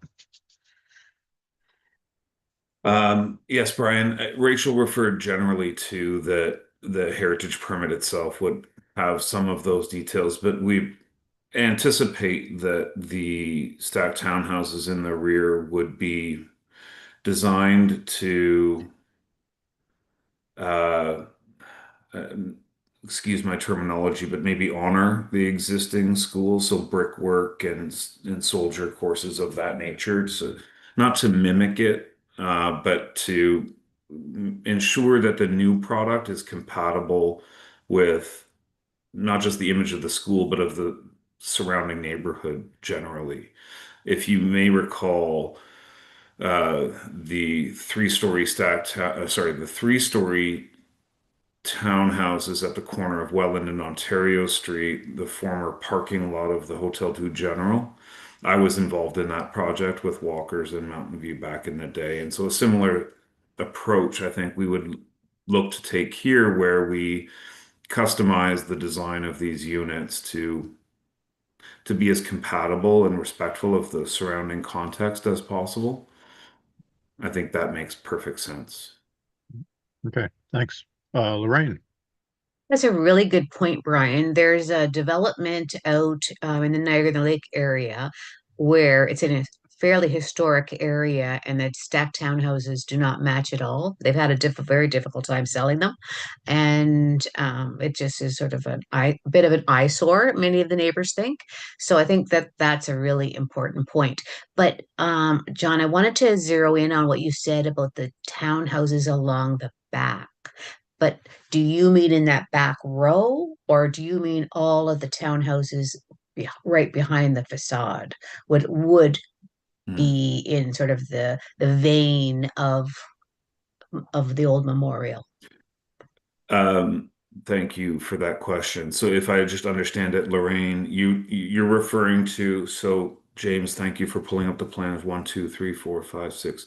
Yes, Brian. Rachel referred generally to the heritage permit itself would have some of those details, but we anticipate that the stacked townhouses in the rear would be designed to uh, um, excuse my terminology, but maybe honor the existing schools, so brickwork and soldier courses of that nature. So not to mimic it, but to ensure that the new product is compatible with not just the image of the school, but of the surrounding neighborhood generally. If you may recall, the three-story townhouses at the corner of Welland and Ontario Street, the former parking lot of the Hotel du General. I was involved in that project with Walkers and Mountain View back in the day. And so a similar approach, I think we would look to take here, where we customize the design of these units to be as compatible and respectful of the surrounding context as possible. I think that makes perfect sense. Okay, thanks. Lorraine. That's a really good point, Brian. There's a development out in the Niagara Lake area where it's in a fairly historic area, and the stacked townhouses do not match at all. They've had a very difficult time selling them, and it just is sort of a bit of an eyesore, many of the neighbors think. So I think that that's a really important point. But John, I wanted to zero in on what you said about the townhouses along the back. But do you mean in that back row, or do you mean all of the townhouses right behind the facade would Hmm. be in sort of the vein of the old memorial? Um, Thank you for that question. So if I just understand it, Lorraine, you're referring to, so James, thank you for pulling up the plans. 1, 2, 3, 4, 5, 6.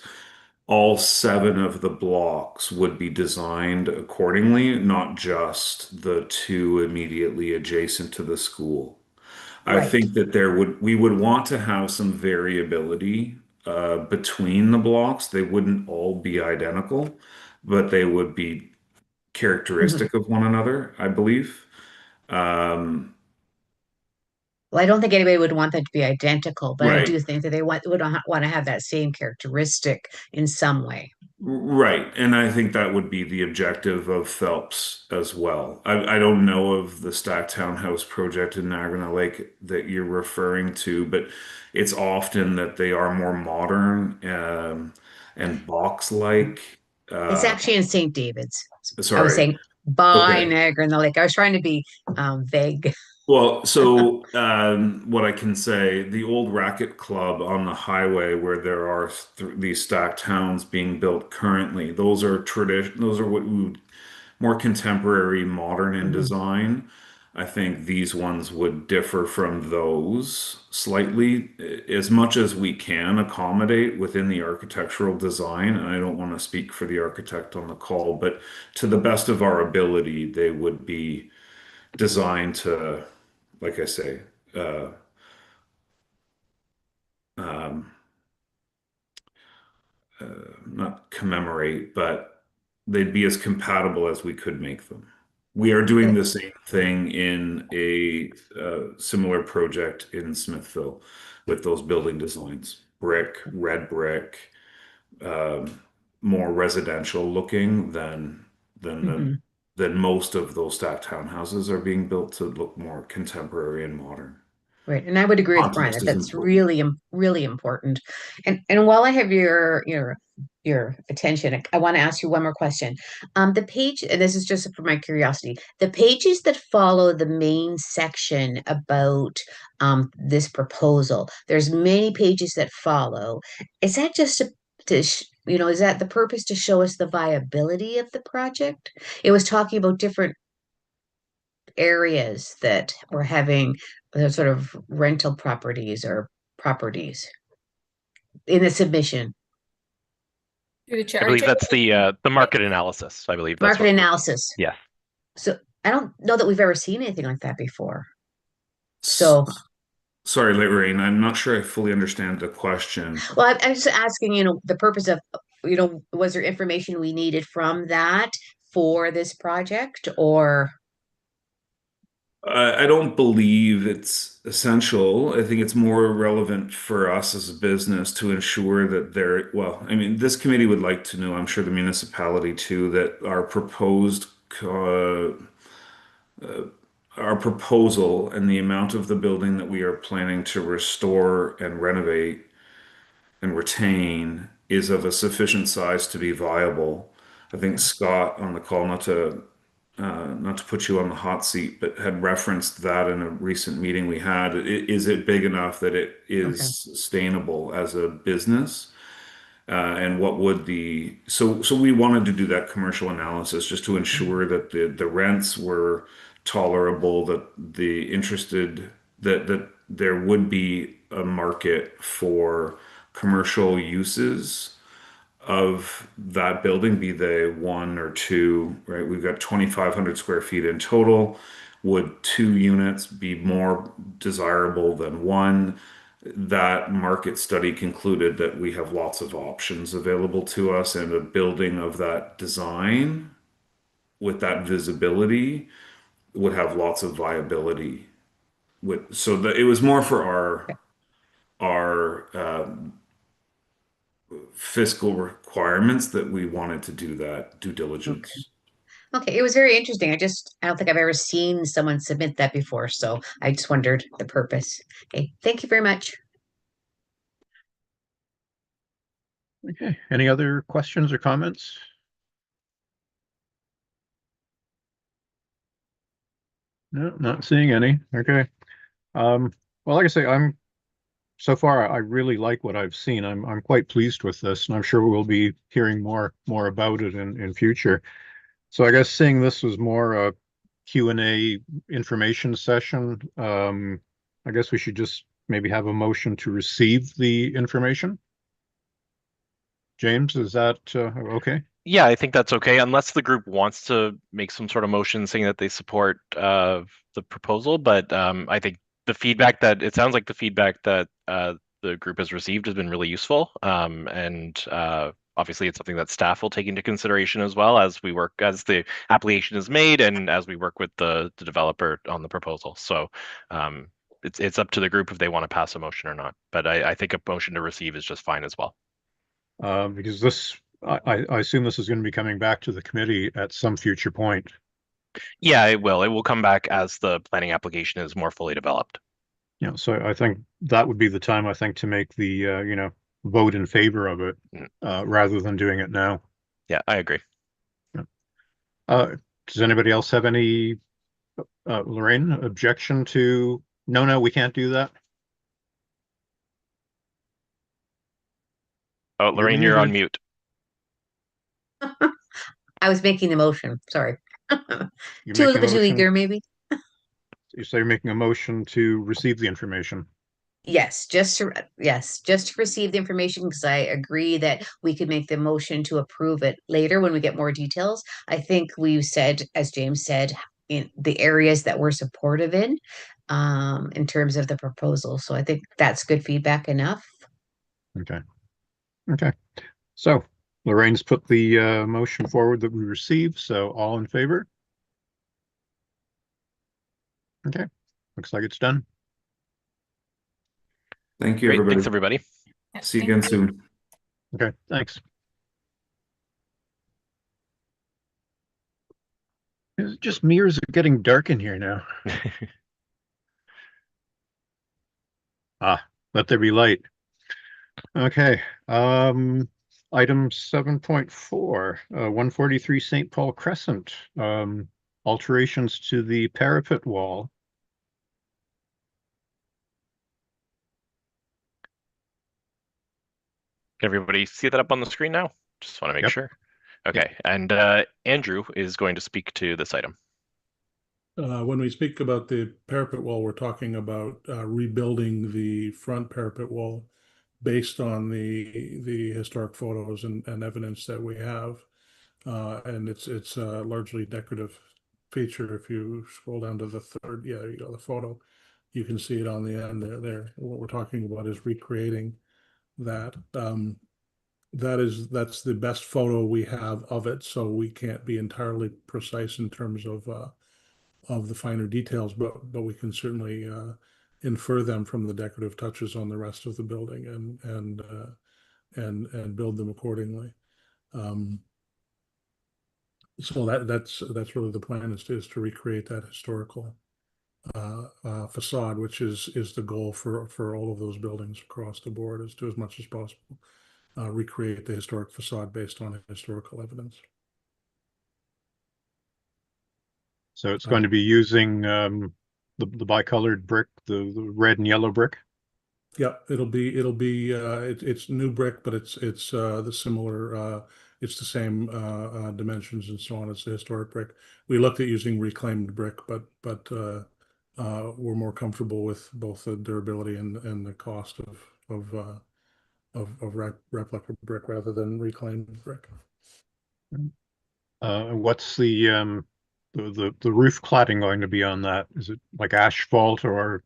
All 7 of the blocks would be designed accordingly, not just the 2 immediately adjacent to the school. I Right. think that we would want to have some variability between the blocks. They wouldn't all be identical, but they would be Mhm. characteristic of one another, I believe. Um, Well, I don't think anybody would want them to be identical, but I Right. do think that they would want to have that same characteristic in some way. Right. And I think that would be the objective of Phelps as well. I don't know of the Stack Townhouse project in Niagara Lake that you're referring to, but it's often that they are more modern and box-like. It's Uh, actually in St. David's. I was sorry. saying by Okay. Niagara in the Lake. I was trying to be vague. Well, so what I can say, the old racket club on the highway where there are these stacked towns being built currently, those are tradition. Those are what we would more contemporary, modern in Mhm. design. I think these ones would differ from those slightly, as much as we can accommodate within the architectural design. And I don't want to speak for the architect on the call, but to the best of our ability, they would be designed to, like I say, uh, um, uh, not commemorate, but they'd be as compatible as we could make them. We are doing the same thing in a similar project in Smithville with those building designs. Brick, red brick, um, more residential looking than the Mhm. than most of those stacked townhouses are being built to look more contemporary and modern. Right. And I would agree with Brian Context that is that's important. really, really important. And while I have your attention, I want to ask you one more question. The page, and this is just for my curiosity, the pages that follow the main section about this proposal, there's many pages that follow. Is that just is that the purpose to show us the viability of the project? It was talking about different areas that were having sort of rental properties or properties in the submission. Through the I chair, believe that's the market analysis. I believe that's Market what. analysis. Yeah. So I don't know that we've ever seen anything like that before. S- So, Sorry, Lorraine, I'm not sure I fully understand the question. well, I'm just asking, the purpose of, was there information we needed from that for this project or? I don't believe it's essential. I think it's more relevant for us as a business to ensure that well, I mean, this committee would like to know, I'm sure the municipality too, that our proposal and the amount of the building that we are planning to restore and renovate and retain is of a sufficient size to be viable. I think Scott on the call, not to put you on the hot seat, but had referenced that in a recent meeting we had. Is it big enough that it is Okay. sustainable as a business? And what would so we wanted to do that commercial analysis just to ensure that the rents were tolerable, that that there would be a market for commercial uses of that building, be they one or two, right? We've got 2,500 square feet in total. Would two units be more desirable than one? That market study concluded that we have lots of options available to us, and a building of that design with that visibility would have lots of viability. So that it was more for our fiscal requirements that we wanted to do that due Okay. diligence. Okay. It was very interesting. I don't think I've ever seen someone submit that before. So I just wondered the purpose. Okay. Thank you very much. Okay, any other questions or comments? No, not seeing any. Okay. Well, like I say, so far I really like what I've seen. I'm quite pleased with this, and I'm sure we'll be hearing more about it in future. So I guess seeing this was more a Q&A information session, I guess we should just maybe have a motion to receive the information. James, is that okay? Yeah, I think that's okay, unless the group wants to make some sort of motion saying that they support the proposal. But I think it sounds like the feedback that the group has received has been really useful. And obviously it's something that staff will take into consideration as well as the application is made and as we work with the developer on the proposal. So it's up to the group if they want to pass a motion or not. But I think a motion to receive is just fine as well. Because this, I assume this is going to be coming back to the committee at some future point. Yeah, it will. It will come back as the planning application is more fully developed. You know, so I think that would be the time, I think, to make the, vote in favor of it, rather than doing it now. Yeah, I agree. Does anybody else have any, Lorraine, objection to, no, we can't do that? Oh, Lorraine, you're on mute. I was making the motion, sorry. You're Too making a motion? eager, maybe? So you're making a motion to receive the information? Yes, just to receive the information, because I agree that we could make the motion to approve it later when we get more details. I think we've said, as James said, in the areas that we're supportive in terms of the proposal. So I think that's good feedback enough. Okay. So Lorraine's put the motion forward that we received. So all in favor? Okay. Looks like it's done. Thank you, Great. everybody. Thanks, everybody. See you again soon. Okay, thanks. Is it just me or is it getting dark in here now? Let there be light. Okay, item 7.4, 143 St. Paul Crescent, alterations to the parapet wall. Can everybody see that up on the screen now? Just want to make Yep. sure. Okay, and Andrew is going to speak to this item. When we speak about the parapet wall, we're talking about rebuilding the front parapet wall based on the historic photos and evidence that we have. And it's a largely decorative feature. If you scroll down to the third, the photo, you can see it on the end there. What we're talking about is recreating that. That's the best photo we have of it, so we can't be entirely precise in terms of the finer details, but we can certainly infer them from the decorative touches on the rest of the building and build them accordingly. So that's really the plan, is to recreate that historical facade, which is the goal for all of those buildings across the board, is to, as much as possible, recreate the historic facade based on historical evidence. So it's going to be using the bicolored brick, the red and yellow brick. Yeah, it's new brick, but it's the similar, it's the same dimensions and so on as the historic brick. We looked at using reclaimed brick, but we're more comfortable with both the durability and the cost of replica brick rather than reclaimed brick. What's the roof cladding going to be on that? Is it like asphalt or?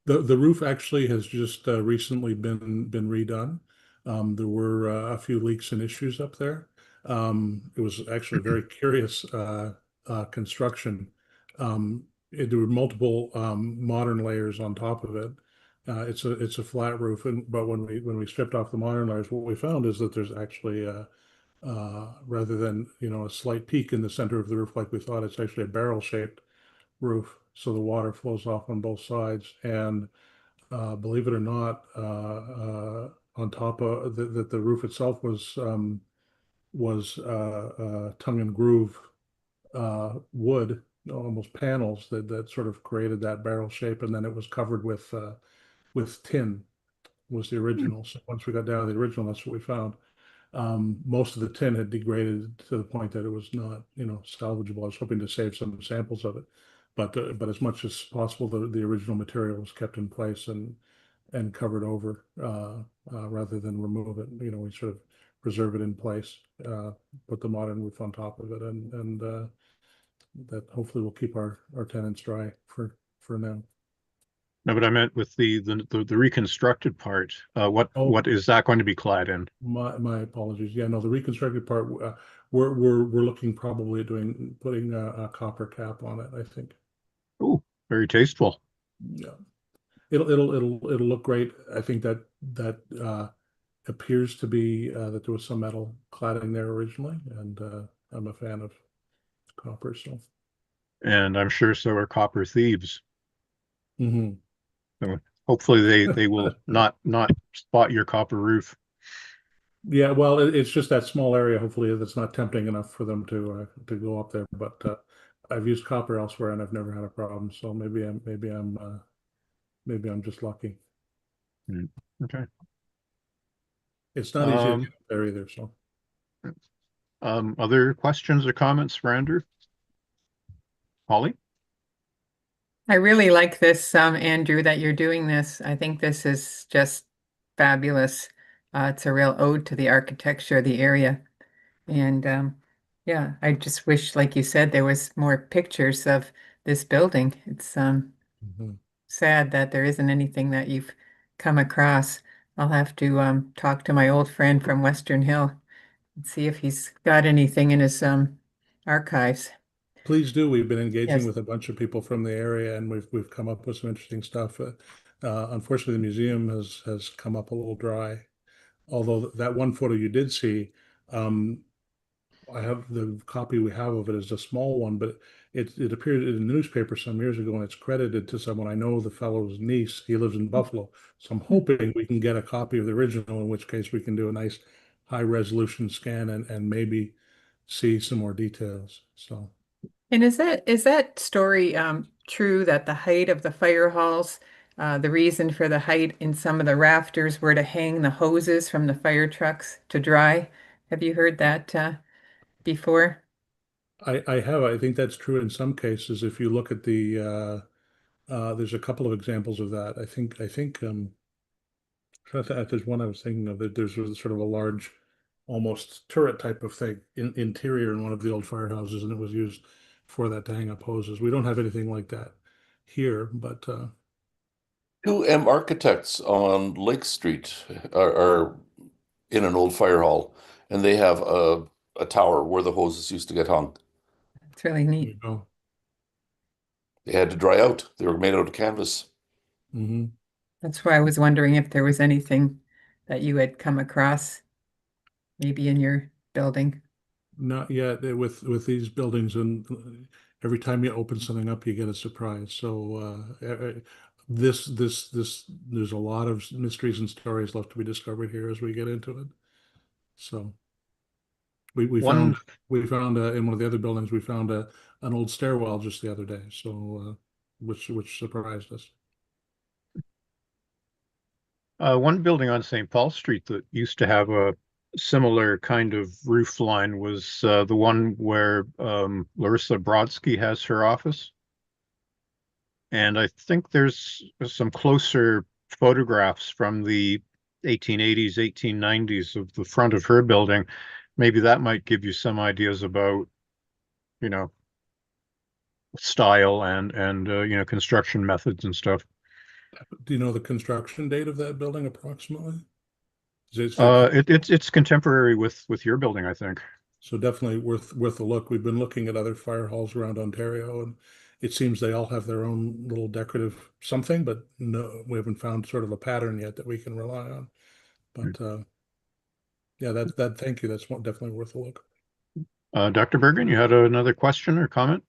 The roof actually has just recently been redone. There were a few leaks and issues up there. It was actually very curious construction. There were multiple modern layers on top of it. It's a flat roof, but when we stripped off the modern layers, what we found is that there's actually rather than a slight peak in the center of the roof like we thought, it's actually a barrel shaped roof, so the water flows off on both sides. And believe it or not, on top of the roof itself was tongue and groove wood, almost panels that sort of created that barrel shape, and then it was covered with tin, was the original. So once we got down to the original, that's what we found. Most of the tin had degraded to the point that it was not, salvageable. I was hoping to save some samples of it, but as much as possible, the original material was kept in place and covered over rather than remove it. We sort of preserve it in place, put the modern roof on top of it, and that hopefully will keep our tenants dry for now. No, but I meant with the reconstructed part. What is that going to be clad in? My apologies. Yeah, no, the reconstructed part, we're looking probably at putting a copper cap on it, I think. Oh, Very tasteful. Yeah. It'll look great. I think that appears to be that there was some metal cladding there originally, and I'm a fan of copper, so. And I'm sure so are copper thieves. Mhm. So hopefully they will not spot your copper roof. Yeah, well, it's just that small area. Hopefully, that's not tempting enough for them to go up there. But I've used copper elsewhere, and I've never had a problem. So maybe I'm just lucky. Okay. It's not easy to Um, get up there either. So Other questions or comments for Andrew? Holly? I really like this, Andrew, that you're doing this. I think this is just fabulous. It's a real ode to the architecture of the area. And yeah, I just wish, like you said, there was more pictures of this building. It's Mhm. sad that there isn't anything that you've come across. I'll have to talk to my old friend from Western Hill and see if he's got anything in his archives. Please do. We've been engaging Yes. with a bunch of people from the area, and we've come up with some interesting stuff. Unfortunately, the museum has come up a little dry. Although that one photo you did see, um, I have the copy we have of it is a small one, but it appeared in the newspaper some years ago, and it's credited to someone I know, the fellow's niece. He lives in Buffalo, so I'm hoping we can get a copy of the original. In which case, we can do a nice high resolution scan and maybe see some more details. So. And is that story true that the height of the fire halls, the reason for the height in some of the rafters were to hang the hoses from the fire trucks to dry? Have you heard that before? I have. I think that's true in some cases. If you look at there's a couple of examples of that. There's one I was thinking of that there's sort of a large, almost turret type of thing interior in one of the old firehouses, and it was used for that to hang up hoses. We don't have anything like that here, but 2M Architects on Lake Street are in an old fire hall, and they have a tower where the hoses used to get hung. It's really there neat. you go. They had to dry out. They were made out of canvas. Hmm. That's why I was wondering if there was anything that you had come across, maybe in your building. Not yet with these buildings, and every time you open something up, you get a surprise. So there's a lot of mysteries and stories left to be discovered here as we get into it. So we One found in one of the other buildings we found an old stairwell just the other day. So which surprised us. one building on St. Paul Street that used to have a similar kind of roof line was the one where Larissa Brodsky has her office. And I think there's some closer photographs from the 1880s, 1890s of the front of her building. Maybe that might give you some ideas about, you know, style and construction methods and stuff. Do you know the construction date of that building approximately? Is it It's contemporary with your building, I think. So definitely worth a look. We've been looking at other fire halls around Ontario, and it seems they all have their own little decorative something, but no, we haven't found sort of a pattern yet that we can rely on. But yeah, that thank you. That's definitely worth a look. Dr. Bergen, you had another question or comment?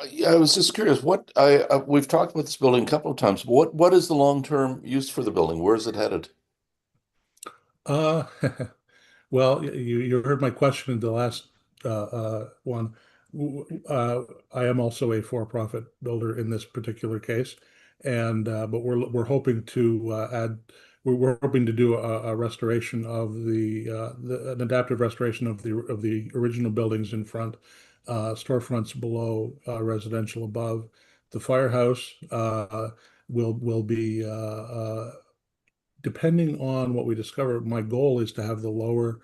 Yeah, I was just curious. We've talked about this building a couple of times. But what is the long-term use for the building? Where is it headed? Uh, well, you heard my question in the last one. I am also a for-profit builder in this particular case, and but we're hoping to add. We're hoping to do a restoration of an adaptive restoration of the original buildings in front, storefronts below, residential above. The firehouse will be depending on what we discover. My goal is to have the lower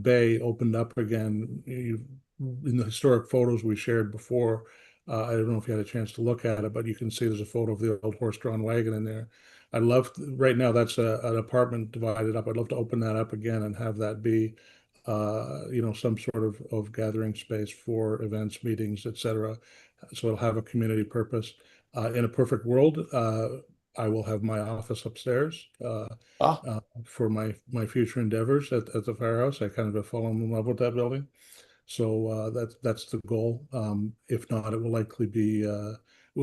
bay opened up again. In the historic photos we shared before, I don't know if you had a chance to look at it, but you can see there's a photo of the old horse-drawn wagon in there. I'd love right now that's an apartment divided up. I'd love to open that up again and have that be, some sort of gathering space for events, meetings, etc. So it'll have a community purpose. In a perfect world, I will have my office upstairs for my future endeavors at the firehouse. I kind of have fallen in love with that building. So that's the goal. If not, it will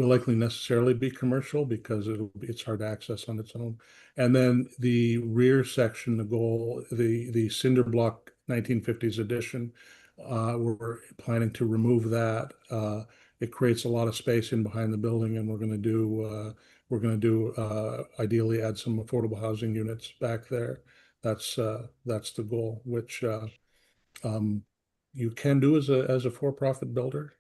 likely necessarily be commercial because it's hard to access on its own. And then the rear section, the cinder block 1950s edition, we're planning to remove that. It creates a lot of space in behind the building, and we're going to do ideally add some affordable housing units back there. That's the goal, which you can do as a for-profit builder.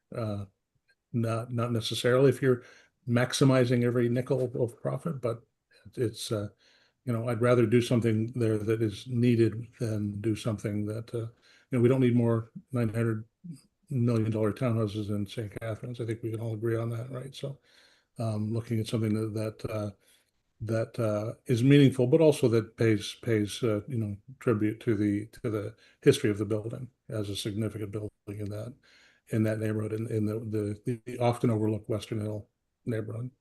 Not necessarily if you're maximizing every nickel of profit, but it's I'd rather do something there that is needed than do something that we don't need more $900 million townhouses in St. Catharines. I think we can all agree on that, right? So looking at something that is meaningful, but also that pays tribute to the history of the building as a significant building in that neighborhood, in the often overlooked Western Hill neighborhood.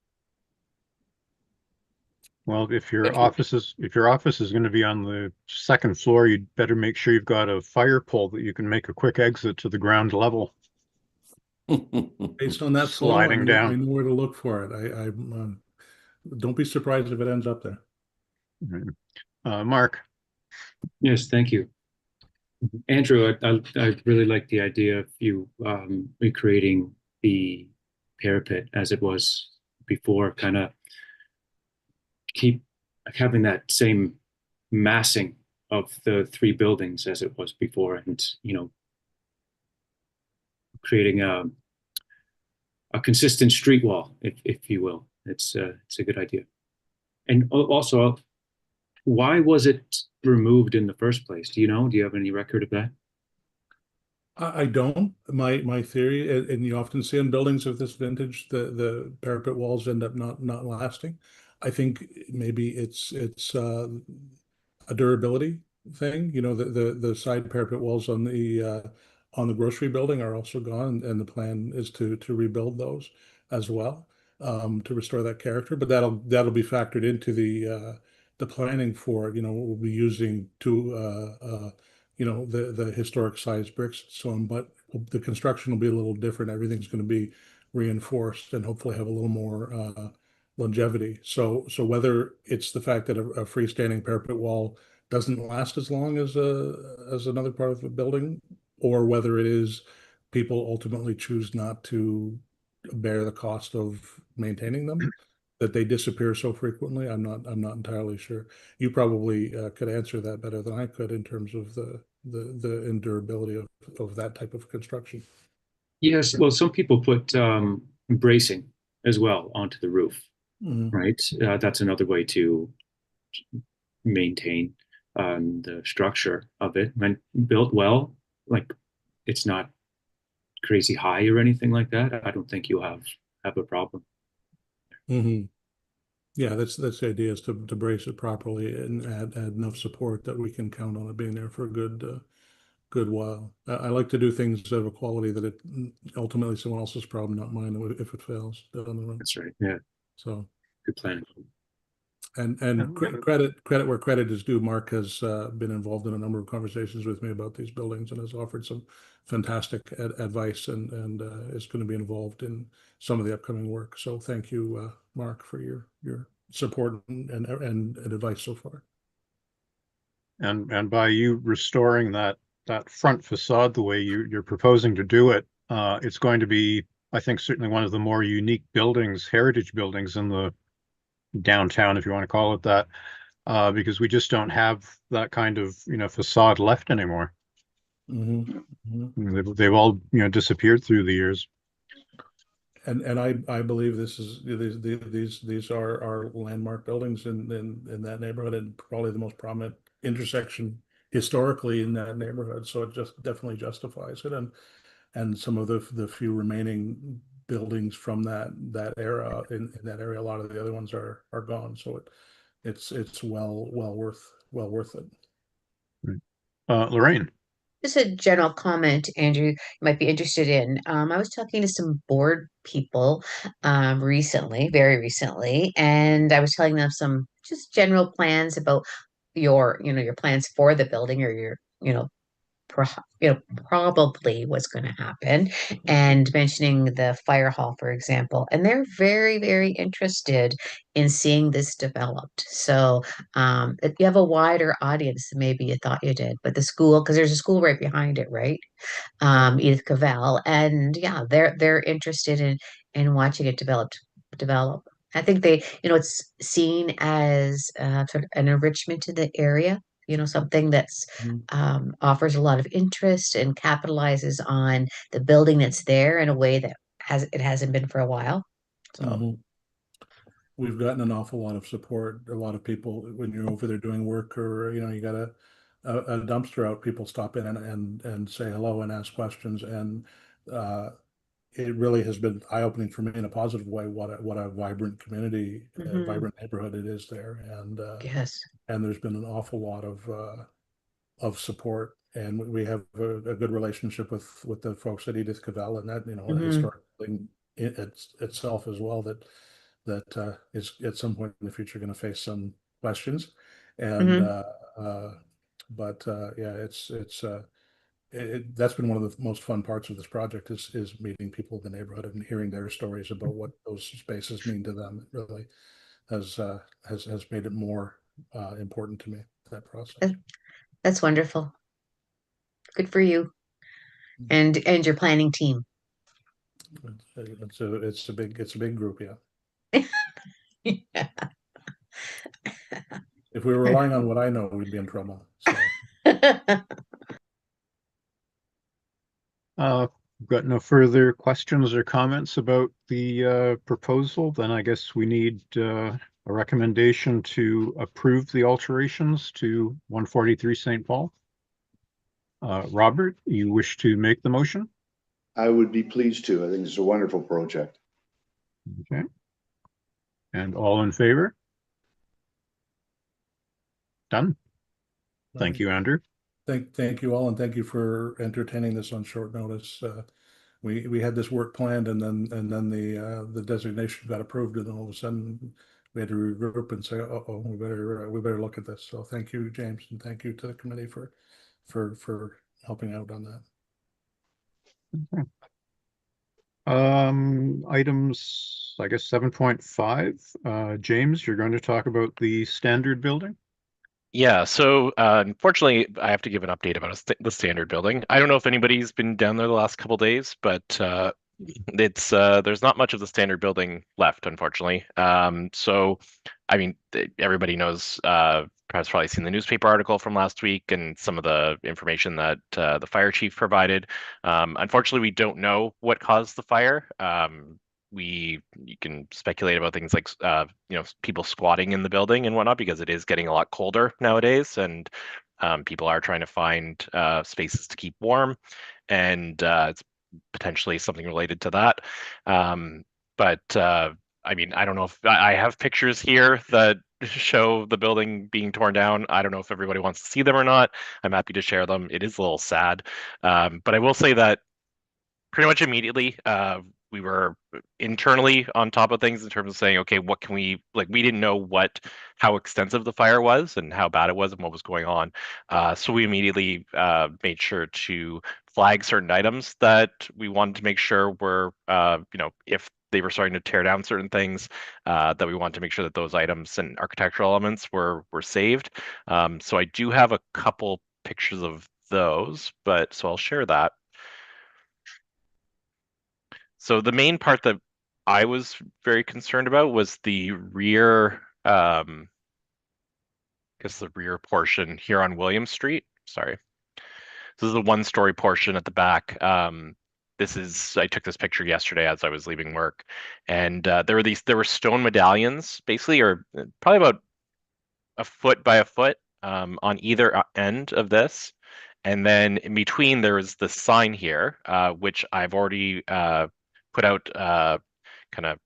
Well, if your office is going to be on the second floor, you'd better make sure you've got a fire pole that you can make a quick exit to the ground level. Based on that flow, sliding down. I know where to look for it. I don't be surprised if it ends up there. Mark. Yes, thank you. Andrew, I really like the idea of you recreating the parapet as it was before, kind of keep having that same massing of the three buildings as it was before, and creating a consistent street wall, if you will. It's a good idea. And also, why was it removed in the first place? Do you know? Do you have any record of that? I don't. My theory, and you often see in buildings of this vintage, the parapet walls end up not lasting. I think maybe it's a durability thing. The side parapet walls on the grocery building are also gone, and the plan is to rebuild those as well, to restore that character. But that'll be factored into the planning for it. We'll be using the historic size bricks and so on, but the construction will be a little different. Everything's going to be reinforced and hopefully have a little more longevity. So whether it's the fact that a freestanding parapet wall doesn't last as long as another part of the building, or whether it is people ultimately choose not to bear the cost of maintaining them, that they disappear so frequently, I'm not entirely sure. You probably could answer that better than I could in terms of the endurability of that type of construction. Yes, well, some people put bracing as well onto the roof, right? That's another way to maintain the structure of it. When built well, like it's not crazy high or anything like that, I don't think you'll have a problem. Yeah, that's the idea, is to brace it properly and add enough support that we can count on it being there for a good while. I like to do things of a quality that it ultimately someone else's problem, not mine, if it fails down the road. That's right. Yeah. So good planning. And credit where credit is due. Mark has been involved in a number of conversations with me about these buildings and has offered some fantastic advice and is going to be involved in some of the upcoming work. So thank you, Mark, for your support and advice so far. And by you restoring that front facade the way you're proposing to do it, it's going to be, I think, certainly one of the more unique buildings, heritage buildings in the downtown, if you want to call it that, because we just don't have that kind of facade left anymore. They've all disappeared through the years. And I believe these are landmark buildings in that neighborhood, and probably the most prominent intersection historically in that neighborhood. So it just definitely justifies it. And some of the few remaining buildings from that era in that area, a lot of the other ones are gone. So it's well worth it. Lorraine. just a general comment, Andrew, you might be interested in. I was talking to some board people recently, very recently, and I was telling them some just general plans about your plans for the building or pro probably what's going to happen, and mentioning the fire hall, for example. And they're very, very interested in seeing this developed. So if you have a wider audience than maybe you thought you did, but the school, because there's a school right behind it, right? Edith Cavell, and yeah, they're interested in watching it develop. I think it's seen as sort of an enrichment to the area, something that's offers a lot of interest and capitalizes on the building that's there in a way that hasn't been for a while. So We've gotten an awful lot of support. A lot of people, when you're over there doing work, or you got a dumpster out, people stop in and say hello and ask questions, and it really has been eye-opening for me in a positive way. What a vibrant community, vibrant neighborhood it is there, yes. and there's been an awful lot of support, and we have a good relationship with the folks at Edith Cavell, and that a historic building itself as well that is at some point in the future going to face some questions, and yeah, that's been one of the most fun parts of this project is meeting people in the neighborhood and hearing their stories about what those spaces mean to them. It really has made it more important to me, that process. That's wonderful. Good for you and your planning team. It's a big group, yeah. Yeah. If we were relying on what I know, we'd be in trouble. So we've got no further questions or comments about the proposal. Then I guess we need a recommendation to approve the alterations to 143 St. Paul. Robert, you wish to make the motion? I would be pleased to. I think it's a wonderful project. Okay. And all in favor? Done. Thank you, Andrew. Thank you all, and thank you for entertaining this on short notice. We had this work planned, and then the designation got approved, and all of a sudden we had to regroup and say, "Uh-oh, we better look at this." So thank you, James, and thank you to the committee for helping out on that. Okay. Items, I guess 7.5. James, you're going to talk about the standard building. Yeah, so unfortunately, I have to give an update about the standard building. I don't know if anybody's been down there the last couple days, but it's there's not much of the standard building left, unfortunately. So, I mean, everybody knows, perhaps probably seen the newspaper article from last week and some of the information that the fire chief provided. Unfortunately, we don't know what caused the fire. You can speculate about things like people squatting in the building and whatnot, because it is getting a lot colder nowadays, and people are trying to find spaces to keep warm, and it's potentially something related to that. But I mean, I don't know if I have pictures here that show the building being torn down. I don't know if everybody wants to see them or not. I'm happy to share them. It is a little sad, but I will say that pretty much immediately we were internally on top of things in terms of saying, okay, what can we, like, we didn't know how extensive the fire was and how bad it was and what was going on. So we immediately made sure to flag certain items that we wanted to make sure were, if they were starting to tear down certain things, that we wanted to make sure that those items and architectural elements were saved. So I do have a couple pictures of those, so I'll share that. So the main part that I was very concerned about was the rear, I guess the rear portion here on William Street. Sorry. This is the one-story portion at the back. I took this picture yesterday as I was leaving work, and there were stone medallions, basically, or probably about a foot by a foot on either end of this. And then in between, there is the sign here, which I've already put out, kind of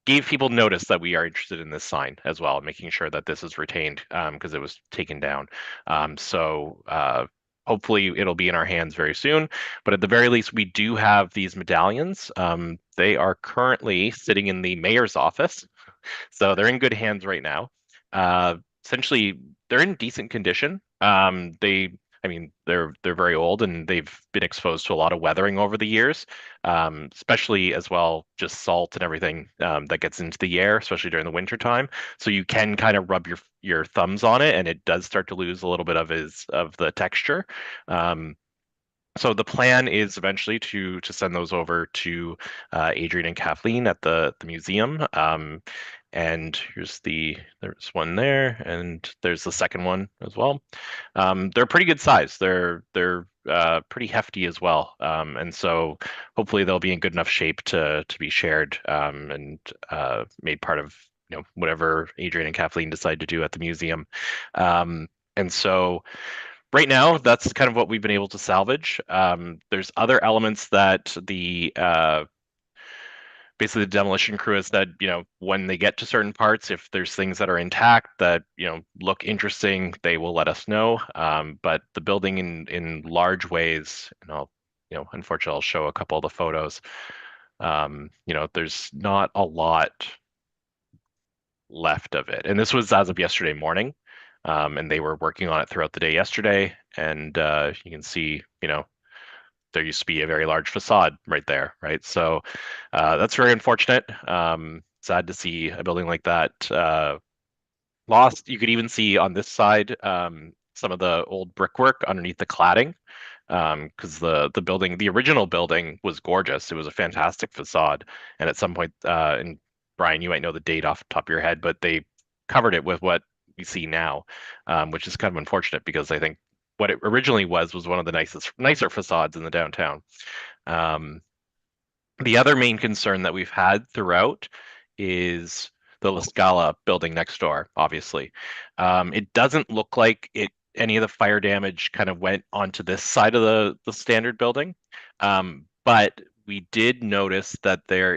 gave people notice that we are interested in this sign as well, making sure that this is retained because it was taken down. So hopefully it'll be in our hands very soon. But at the very least, we do have these medallions. They are currently sitting in the mayor's office, so they're in good hands right now. Essentially, they're in decent condition. I mean, they're very old and they've been exposed to a lot of weathering over the years, especially as well, just salt and everything that gets into the air, especially during the winter time. So you can kind of rub your thumbs on it, and it does start to lose a little bit of the texture. So the plan is eventually to send those over to Adrian and Kathleen at the museum. And there's one there, and there's the second one as well. They're pretty good size. They're pretty hefty as well. And so hopefully they'll be in good enough shape to be shared and made part of whatever Adrian and Kathleen decide to do at the museum. And so right now, that's kind of what we've been able to salvage. There's other elements that basically the demolition crew has said, when they get to certain parts, if there's things that are intact that, look interesting, they will let us know. But the building in large ways, and unfortunately, I'll show a couple of the photos. There's not a lot left of it. And this was as of yesterday morning. And they were working on it throughout the day yesterday. And you can see, there used to be a very large facade right there, right? So that's very unfortunate. Sad to see a building like that lost. You could even see on this side some of the old brickwork underneath the cladding, because the original building was gorgeous. It was a fantastic facade, and at some point, and Brian, you might know the date off the top of your head, but they covered it with what we see now, which is kind of unfortunate because I think what it originally was one of the nicer facades in the downtown. The other main concern that we've had throughout is the La Scala building next door, obviously. It doesn't look like any of the fire damage kind of went onto this side of the standard building. But we did notice that there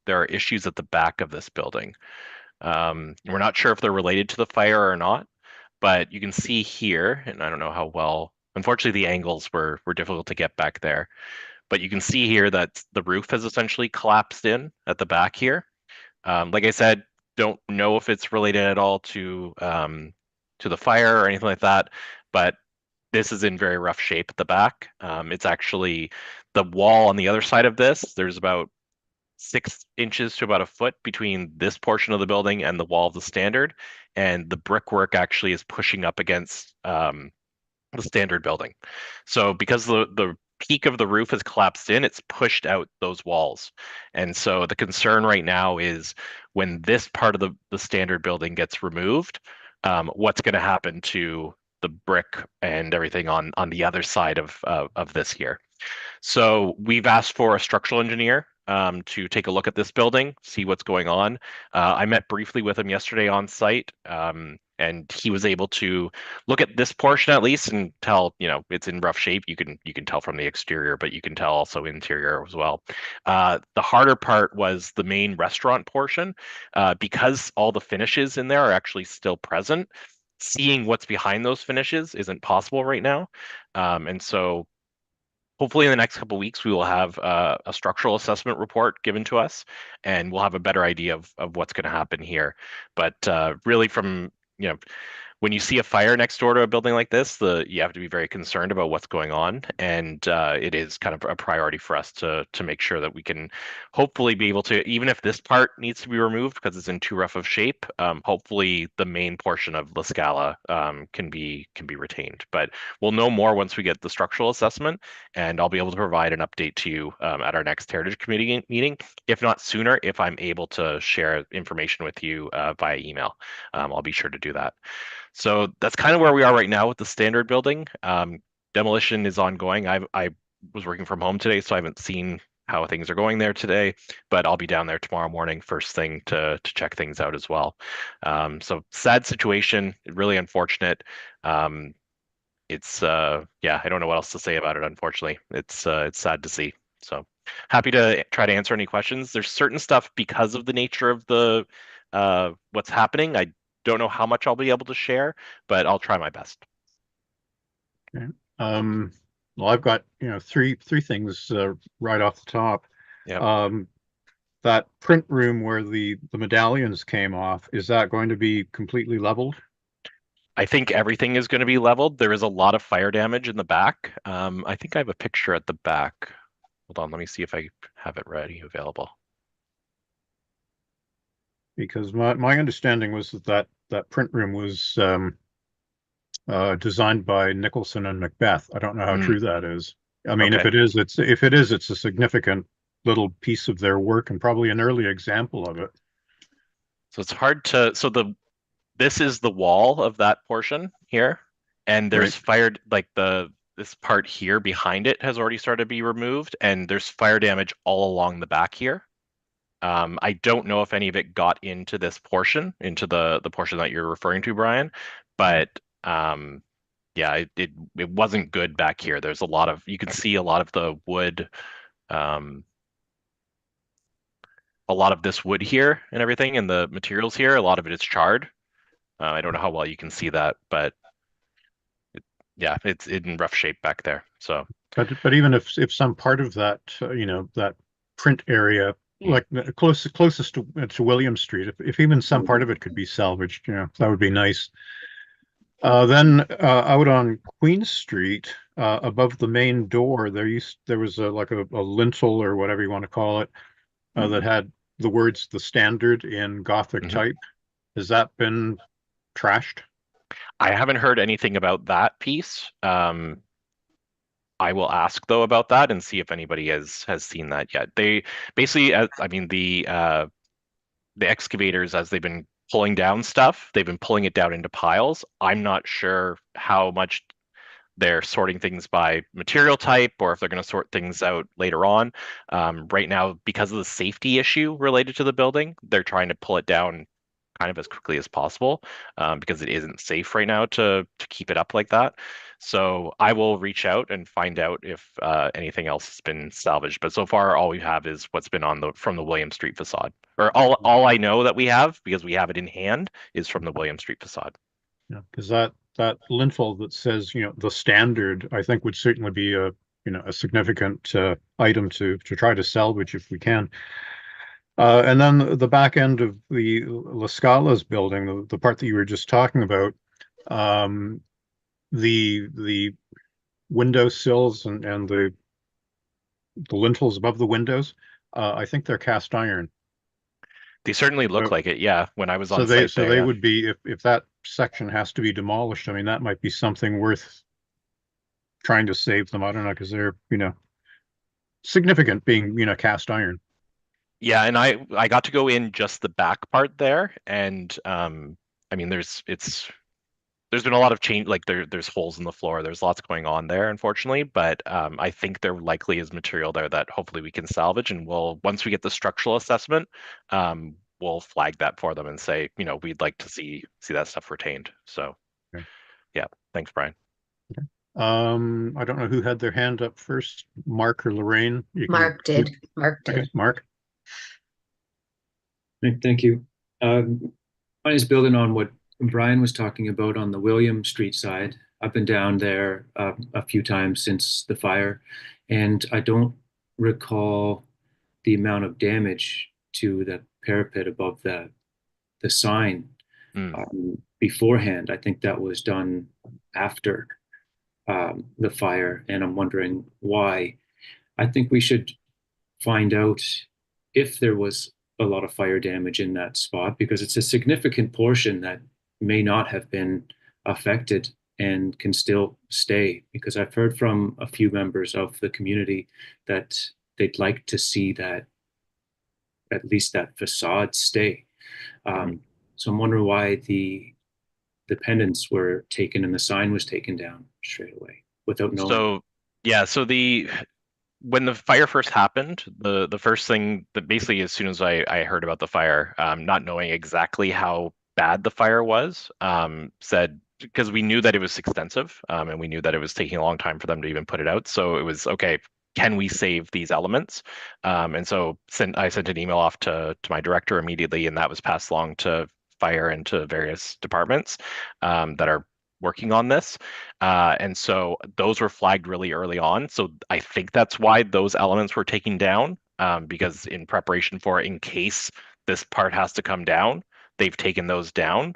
are issues at the back of this building. We're not sure if they're related to the fire or not, but you can see here, and I don't know how well, unfortunately the angles were difficult to get back there, but you can see here that the roof has essentially collapsed in at the back here. Like I said, don't know if it's related at all to the fire or anything like that, but this is in very rough shape at the back. It's actually the wall on the other side of this. There's about 6 inches to about a foot between this portion of the building and the wall of the standard, and the brickwork actually is pushing up against the standard building. So because the peak of the roof has collapsed in, it's pushed out those walls. And so the concern right now is when this part of the standard building gets removed, what's going to happen to the brick and everything on the other side of this here. So we've asked for a structural engineer to take a look at this building, see what's going on. I met briefly with him yesterday on site, and he was able to look at this portion at least and tell, it's in rough shape. You can tell from the exterior, but you can tell also interior as well. The harder part was the main restaurant portion, because all the finishes in there are actually still present. Seeing what's behind those finishes isn't possible right now, and so hopefully in the next couple of weeks, we will have a structural assessment report given to us, and we'll have a better idea of what's going to happen here. But really from, when you see a fire next door to a building like this, you have to be very concerned about what's going on, and it is kind of a priority for us to make sure that we can hopefully be able to, even if this part needs to be removed because it's in too rough of shape, hopefully the main portion of La Scala can be retained. But we'll know more once we get the structural assessment, and I'll be able to provide an update to you at our next Heritage Committee meeting, if not sooner, if I'm able to share information with you via email. I'll be sure to do that. So that's kind of where we are right now with the standard building. Demolition is ongoing. I was working from home today, so I haven't seen how things are going there today, but I'll be down there tomorrow morning first thing to check things out as well. So sad situation, really unfortunate. It's yeah, I don't know what else to say about it, unfortunately. It's sad to see. So happy to try to answer any questions. There's certain stuff because of the nature of the what's happening. I don't know how much I'll be able to share, but I'll try my best. Okay. Well, I've got, three things right off the top. Yeah. That print room where the medallions came off, is that going to be completely leveled? I think everything is going to be leveled. There is a lot of fire damage in the back. I think I have a picture at the back. Hold on, let me see if I have it ready, available. Because my understanding was that print room was designed by Nicholson and Macbeth. I don't know how true that is. I mean, Okay. if it is, it's a significant little piece of their work and probably an early example of it. So it's hard to, this is the wall of that portion here, and there's fired, like this part here behind it has already started to be removed, and there's fire damage all along the back here. I don't know if any of it got into this portion, into the portion that you're referring to, Brian, but yeah, it wasn't good back here. There's a lot of, you can see a lot of the wood, a lot of this wood here and everything, and the materials here, a lot of it is charred. I don't know how well you can see that, but yeah, it's in rough shape back there. So, but even if some part of that, that print area, like closest to William Street, if even some part of it could be salvaged, that would be nice. Then out on Queen Street, above the main door, there was like a lintel or whatever you want to call it, that had the words "the Standard" in Gothic type. Has that been trashed? I haven't heard anything about that piece. I will ask though about that and see if anybody has seen that yet. They basically, I mean, the excavators, as they've been pulling down stuff, they've been pulling it down into piles. I'm not sure how much they're sorting things by material type or if they're going to sort things out later on. Right now, because of the safety issue related to the building, they're trying to pull it down kind of as quickly as possible, because it isn't safe right now to keep it up like that. So I will reach out and find out if anything else has been salvaged. But so far, all we have is what's been from the William Street facade. Or all I know that we have, because we have it in hand, is from the William Street facade. Yeah, because that lintel that says, "the Standard," I think would certainly be a significant item to try to salvage if we can. And then the back end of the La Scala's building, the part that you were just talking about, the window sills and the lintels above the windows, I think they're cast iron. They certainly look like it, yeah. When I was on So site they there, yeah. would be, if that section has to be demolished, I mean, that might be something worth trying to save them. I don't know, because they're, significant being, cast iron. Yeah, and I got to go in just the back part there, and I mean, there's been a lot of change. Like there's holes in the floor. There's lots going on there, unfortunately. But I think there likely is material there that hopefully we can salvage, and once we get the structural assessment, we'll flag that for them and say, we'd like to see that stuff retained. So, yeah, thanks, Brian. Okay. I don't know who had their hand up first, Mark or Lorraine. Mark did. Okay, Mark. Thank you. Mine is building on what Brian was talking about on the William Street side. I've been down there a few times since the fire, and I don't recall the amount of damage to the parapet above the sign beforehand. I think that was done after the fire, and I'm wondering why. I think we should find out if there was a lot of fire damage in that spot, because it's a significant portion that may not have been affected and can still stay. Because I've heard from a few members of the community that they'd like to see that, at least that facade stay. So I'm wondering why the pendants were taken and the sign was taken down straight away without knowing. So yeah, so when the fire first happened, the first thing that basically, as soon as I heard about the fire, not knowing exactly how bad the fire was, said, because we knew that it was extensive, and we knew that it was taking a long time for them to even put it out. So it was, okay, can we save these elements? And so I sent an email off to my director immediately, and that was passed along to fire and to various departments that are working on this. And so those were flagged really early on. So I think that's why those elements were taken down, because in preparation for in case this part has to come down, they've taken those down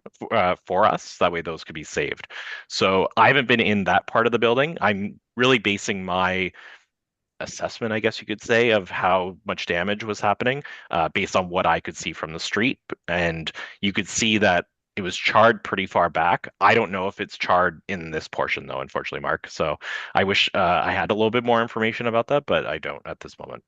for us. That way those could be saved. So I haven't been in that part of the building. I'm really basing my assessment, I guess you could say, of how much damage was happening based on what I could see from the street. And you could see that it was charred pretty far back. I don't know if it's charred in this portion, though, unfortunately, Mark. So I wish I had a little bit more information about that, but I don't at this moment.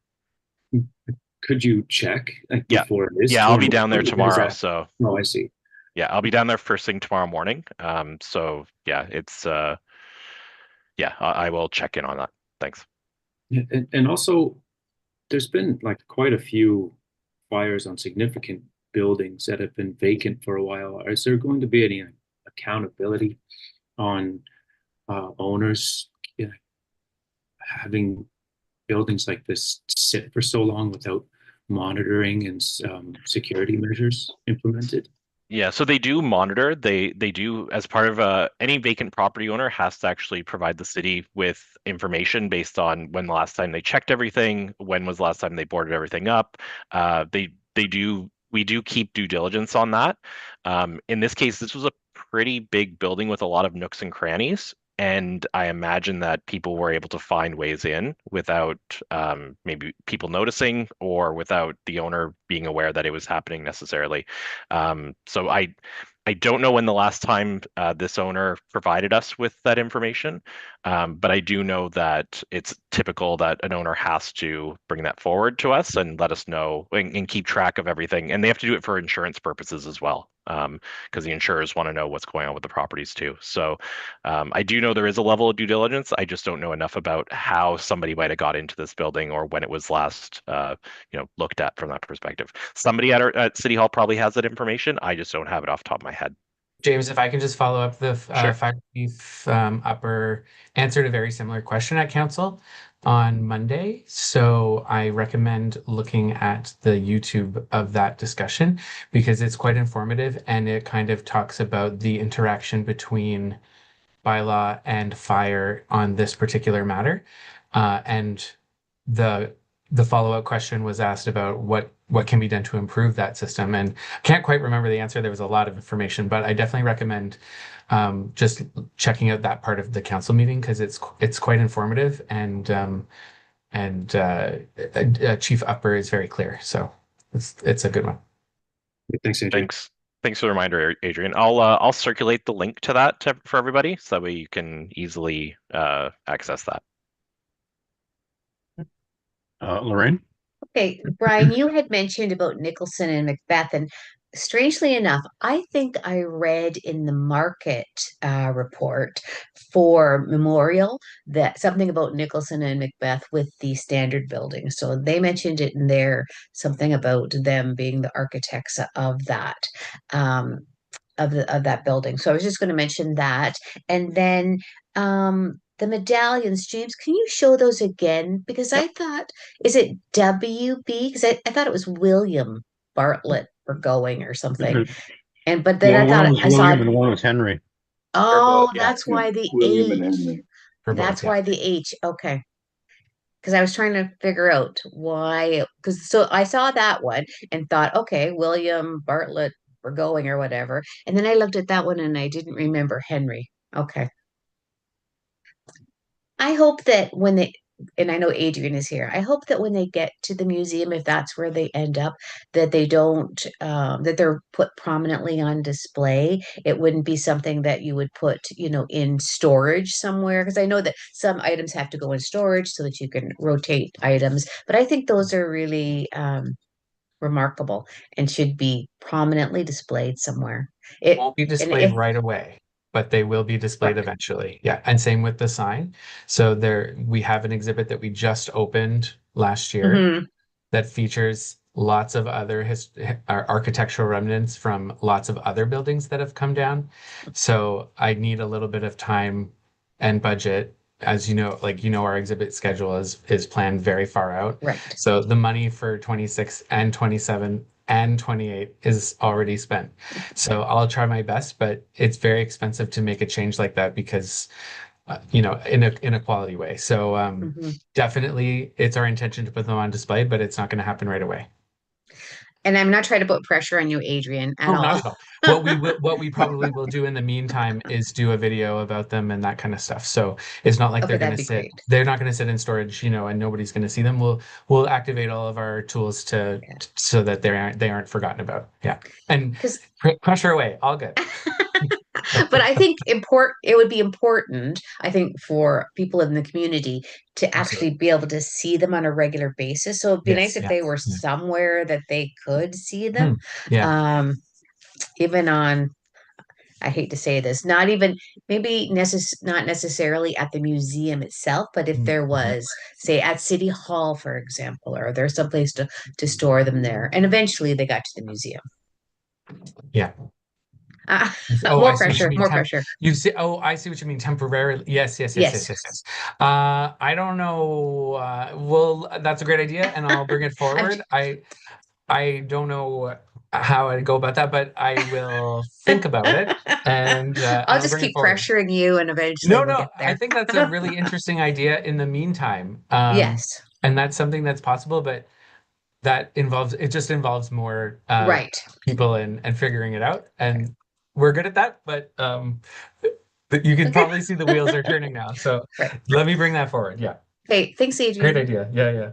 Could you check like, Yeah. before it is Yeah, I'll be torn? down there Is tomorrow. that- So Oh, I see. yeah, I'll be down there first thing tomorrow morning. So yeah, it's yeah, I will check in on that. Thanks. And also, there's been like quite a few fires on significant buildings that have been vacant for a while. Is there going to be any accountability on owners having buildings like this sit for so long without monitoring and security measures implemented? Yeah, so they do monitor. They do, as part of any vacant property owner has to actually provide the city with information based on when the last time they checked everything, when was the last time they boarded everything up. They do, we do keep due diligence on that. In this case, this was a pretty big building with a lot of nooks and crannies. And I imagine that people were able to find ways in without maybe people noticing or without the owner being aware that it was happening necessarily. So I don't know when the last time this owner provided us with that information, but I do know that it's typical that an owner has to bring that forward to us and let us know and keep track of everything. And they have to do it for insurance purposes as well, because the insurers want to know what's going on with the properties too. So I do know there is a level of due diligence. I just don't know enough about how somebody might have got into this building or when it was last looked at from that perspective. Somebody at City Hall probably has that information. I just don't have it off the top of my head. James, if I can just follow up, the Sure. fire chief upper answered a very similar question at council on Monday. So I recommend looking at the YouTube of that discussion because it's quite informative and it kind of talks about the interaction between bylaw and fire on this particular matter. And the follow-up question was asked about what can be done to improve that system. And I can't quite remember the answer. There was a lot of information, but I definitely recommend just checking out that part of the council meeting because it's quite informative and Chief Upper is very clear. So it's a good one. Thanks, Adrian. Thanks for the reminder, Adrian. I'll circulate the link to that for everybody so that way you can easily access that. Lorraine? Okay, Brian, you had mentioned about Nicholson and Macbeth, and strangely enough, I think I read in the market report for Memorial that something about Nicholson and Macbeth with the standard building. So they mentioned it in there, something about them being the architects of that. Of that building. So I was just going to mention that. And then the medallions, James, can you show those again? Because I thought, is it WB? Because I thought it was William Bartlett or going or something. But then I One thought was I saw William and one was Henry. oh, yeah. that's why the William and H. Henry. That's why the H. Okay. Because I was trying to figure out why, because so I saw that one and thought, okay, William Bartlett, we're going or whatever. And then I looked at that one and I didn't remember Henry. Okay. I hope that when they, and I know Adrian is here, I hope that when they get to the museum, if that's where they end up, that they don't, that they're put prominently on display. It wouldn't be something that you would put, in storage somewhere. Because I know that some items have to go in storage so that you can rotate items. But I think those are really remarkable and should be prominently displayed somewhere. It Won't be and displayed if right away, but they will be displayed right. eventually. Yeah, and same with the sign. So we have an exhibit that we just opened last year Mhm. that features lots of other architectural remnants from lots of other buildings that have come down. So I need a little bit of time and budget. As you know, our exhibit schedule is planned very far out. Right. So the money for 26 and 27 and 28 is already spent. So I'll try my best, but it's very expensive to make a change like that because in a quality way. So definitely it's our intention to put them on display, but it's not going to happen right away. And I'm not trying to put pressure on you, Adrian, at Oh, all. not at all. What we probably will do in the meantime is do a video about them and that kind of stuff. So it's not like Okay, that'd be great. they're not going to sit in storage, and nobody's going to see them. We'll activate all of our tools so that they aren't forgotten about. Yeah. And pressure away, all good. But I think it would be important, I think, for people in the community to actually be able to see them on a regular basis. So it'd be nice if they were somewhere that they could see them. Yeah. Even on, I hate to say this, not even maybe not necessarily at the museum itself, but if there was, say, at City Hall, for example, or there's someplace to store them there, and eventually they got to the museum. Yeah. More pressure, more pressure. You see, I see what you mean. Temporarily. Yes. I don't know. Well, that's a great idea, and I'll bring it forward. I don't know how I'd go about that, but I will think about it, and I'll just keep pressuring you, and eventually we'll get there. I think that's a really interesting idea. In the meantime, yes, and that's something that's possible, but it just involves more people and figuring it out, and we're good at that, but you can probably see the wheels are turning now. So let me bring that forward. Yeah. Okay. Thanks, Adrian. Great idea. Yeah.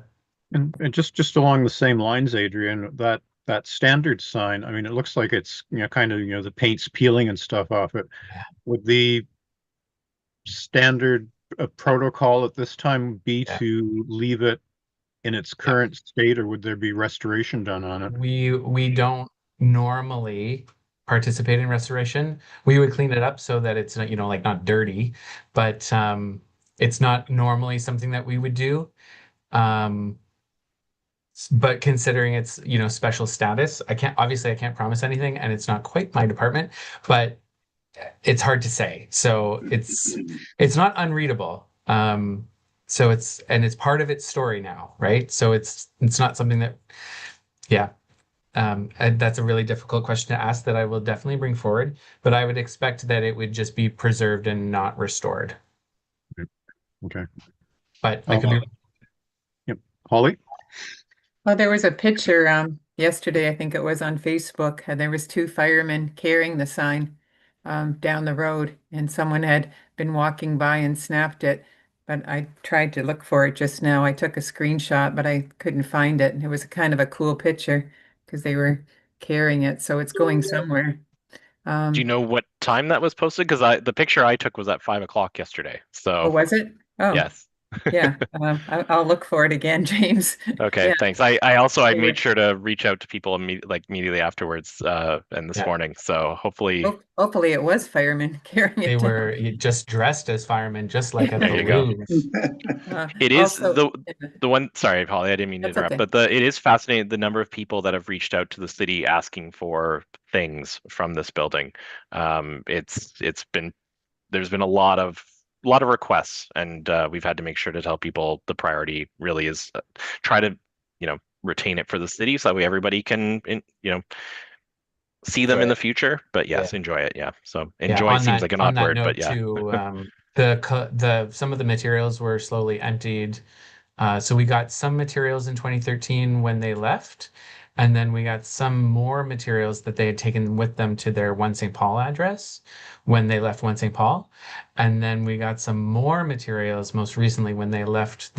And just along the same lines, Adrian, that standard sign, I mean, it looks like it's, kind of, the paint's peeling and stuff off it. Yeah. Would the standard protocol at this time be to leave it in its current state, or would there be restoration done on it? We don't normally participate in restoration. We would clean it up so that it's not, like not dirty, but it's not normally something that we would do. But considering its, special status, I can't promise anything, and it's not quite my department, but it's hard to say. So it's not unreadable. So it's part of its story now, right? So it's not something that, yeah. And that's a really difficult question to ask that I will definitely bring forward, but I would expect that it would just be preserved and not restored. Okay. But I could be. Yep. Holly? Well, there was a picture yesterday, I think it was on Facebook, and there was two firemen carrying the sign down the road, and someone had been walking by and snapped it. But I tried to look for it just now. I took a screenshot, but I couldn't find it. And it was kind of a cool picture because they were carrying it, so it's going somewhere. Do you know what time that was posted? Because the picture I took was at 5 o'clock yesterday. So. Oh, was it? Oh, yes. Yeah. I'll look for it again, James. Okay, thanks. I made sure to reach out to people immediately afterwards and this morning. So hopefully it was firemen carrying it. They were just dressed as firemen, just like at the Louvre. It is the one. Sorry, Holly, I didn't mean to interrupt, but it is fascinating the number of people that have reached out to the city asking for things from this building. There's been a lot of requests, and we've had to make sure to tell people the priority really is try to retain it for the city so that way everybody can see them in the future. But yes, enjoy it. Yeah. So enjoy seems like an odd word, but yeah. Too, some of the materials were slowly emptied. So we got some materials in 2013 when they left, and then we got some more materials that they had taken with them to their 1 St. Paul address when they left 1 St. Paul. And then we got some more materials most recently when they left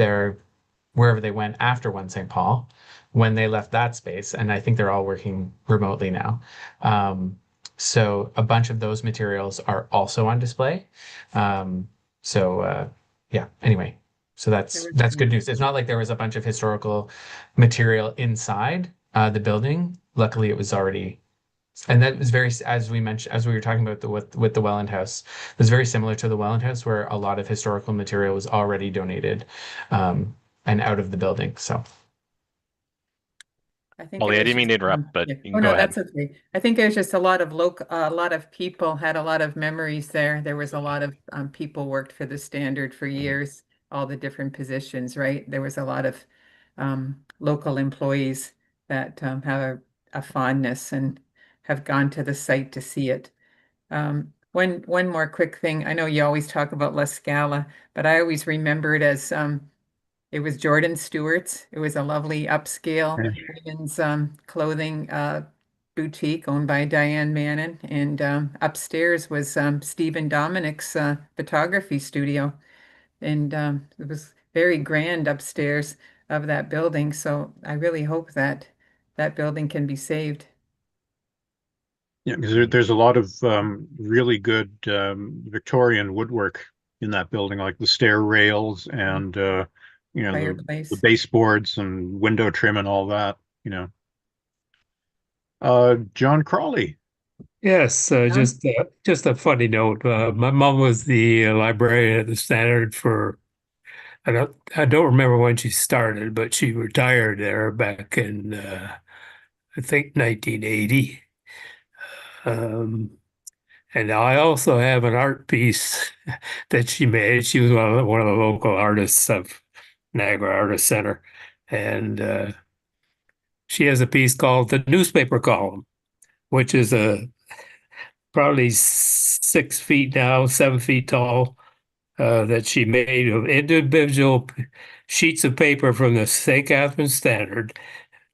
wherever they went after 1 St. Paul, when they left that space. And I think they're all working remotely now. So a bunch of those materials are also on display. Yeah, anyway. So that's good news. It's not like there was a bunch of historical material inside the building. Luckily, it was already, and that was very, as we mentioned, as we were talking about with the Welland House, it was very similar to the Welland House, where a lot of historical material was already donated and out of the building. So. I didn't mean to interrupt, but you can go ahead. That's okay. I think there's just a lot of people had a lot of memories there. There was a lot of people worked for the Standard for years, all the different positions, right? There was a lot of local employees that have a fondness and have gone to the site to see it. One more quick thing. I know you always talk about La Scala, but I always remember it as it was Jordan Stewart's. It was a lovely upscale women's clothing boutique owned by Diane Mannon, and upstairs was Stephen Dominic's photography studio, and it was very grand upstairs of that building. So I really hope that that building can be saved. Yeah, because there's a lot of really good Victorian woodwork in that building, like the stair rails and you know, the Fireplace. baseboards and window trim and all that, you know. John Crawley. Yes, just a funny note. My mom was the librarian at the Standard for I don't remember when she started, but she retired there back in I think 1980. And I also have an art piece that she made. She was one of the local artists of Niagara Artist Center, and she has a piece called "The Newspaper Column," which is a probably 6 feet now, 7 feet tall, that she made of individual sheets of paper from the St. Catharines Standard,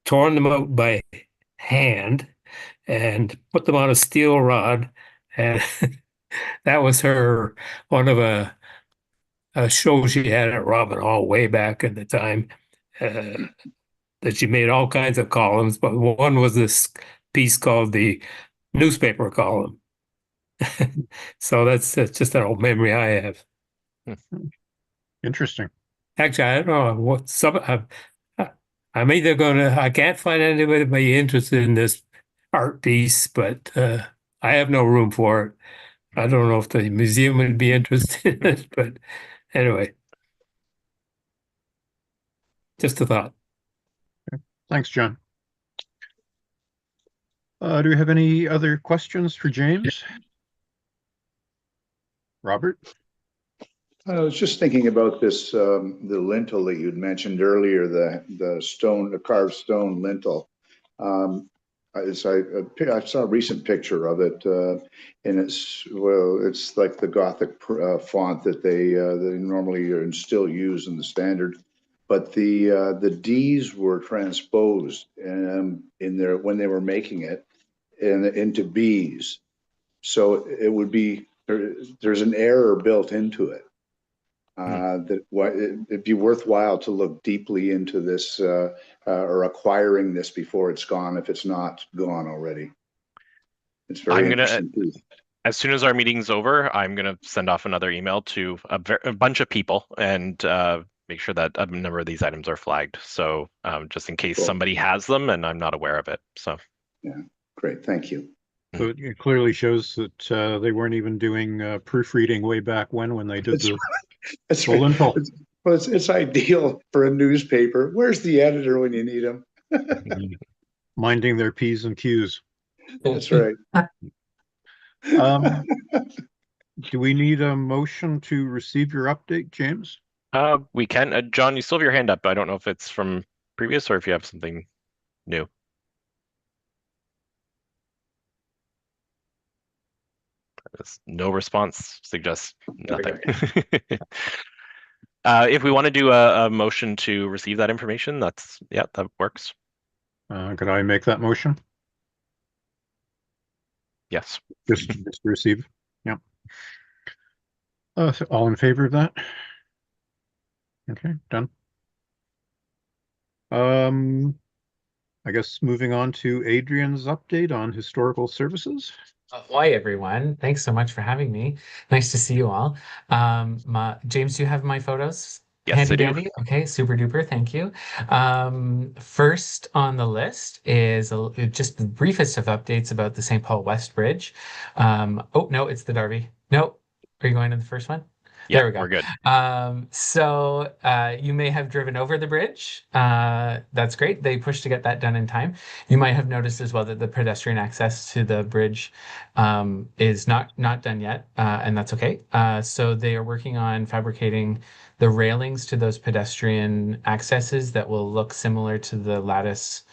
torn them out by hand, and put them on a steel rod. And that was her one of a show she had at Robin Hall way back in the time. That she made all kinds of columns, but one was this piece called the newspaper column. So that's just an old memory I have. Interesting. Actually, I don't know what I'm either I can't find anybody interested in this art piece, but I have no room for it. I don't know if the museum would be interested in it, but anyway, just a thought. Thanks, John. Do we have any other questions for James? Robert? I was just thinking about this, the lintel that you'd mentioned earlier, the carved stone lintel. I saw a recent picture of it, and it's like the Gothic font that they normally are and still use in the standard, but the D's were transposed in there when they were making it into B's, so it would be there's an error built into it. It'd be worthwhile to look deeply into this or acquiring this before it's gone, if it's not gone already. It's very interesting. As soon as our meeting's over, I'm gonna send off another email to a bunch of people and make sure that a number of these items are flagged. So just in case somebody has them and I'm not aware of it. So yeah, great, thank you. So it clearly shows that they weren't even doing proofreading way back when they did That's right. lintel. It's ideal for a newspaper. Where's the editor when you need him? Minding their P's and Q's. That's right. Do we need a motion to receive your update, James? We can. John, you still have your hand up. I don't know if it's from previous or if you have something new. No response suggests nothing. If we want to do a motion to receive that information, that works. Could I make that motion? Yes. Just receive. Yeah. So all in favor of that? Okay, done. I guess moving on to Adrian's update on historical services. Hi, everyone. Thanks so much for having me. Nice to see you all. James, do you have my photos? Yes, Handy I do. dandy? Okay, super duper. Thank you. First on the list is just the briefest of updates about the St. Paul West Bridge. Oh, no, it's the Darby. No, are you going to the first one? Yeah, there we go. We're good. So you may have driven over the bridge. That's great. They pushed to get that done in time. You might have noticed as well that the pedestrian access to the bridge is not done yet, and that's okay. So they are working on fabricating the railings to those pedestrian accesses that will look similar to the lattice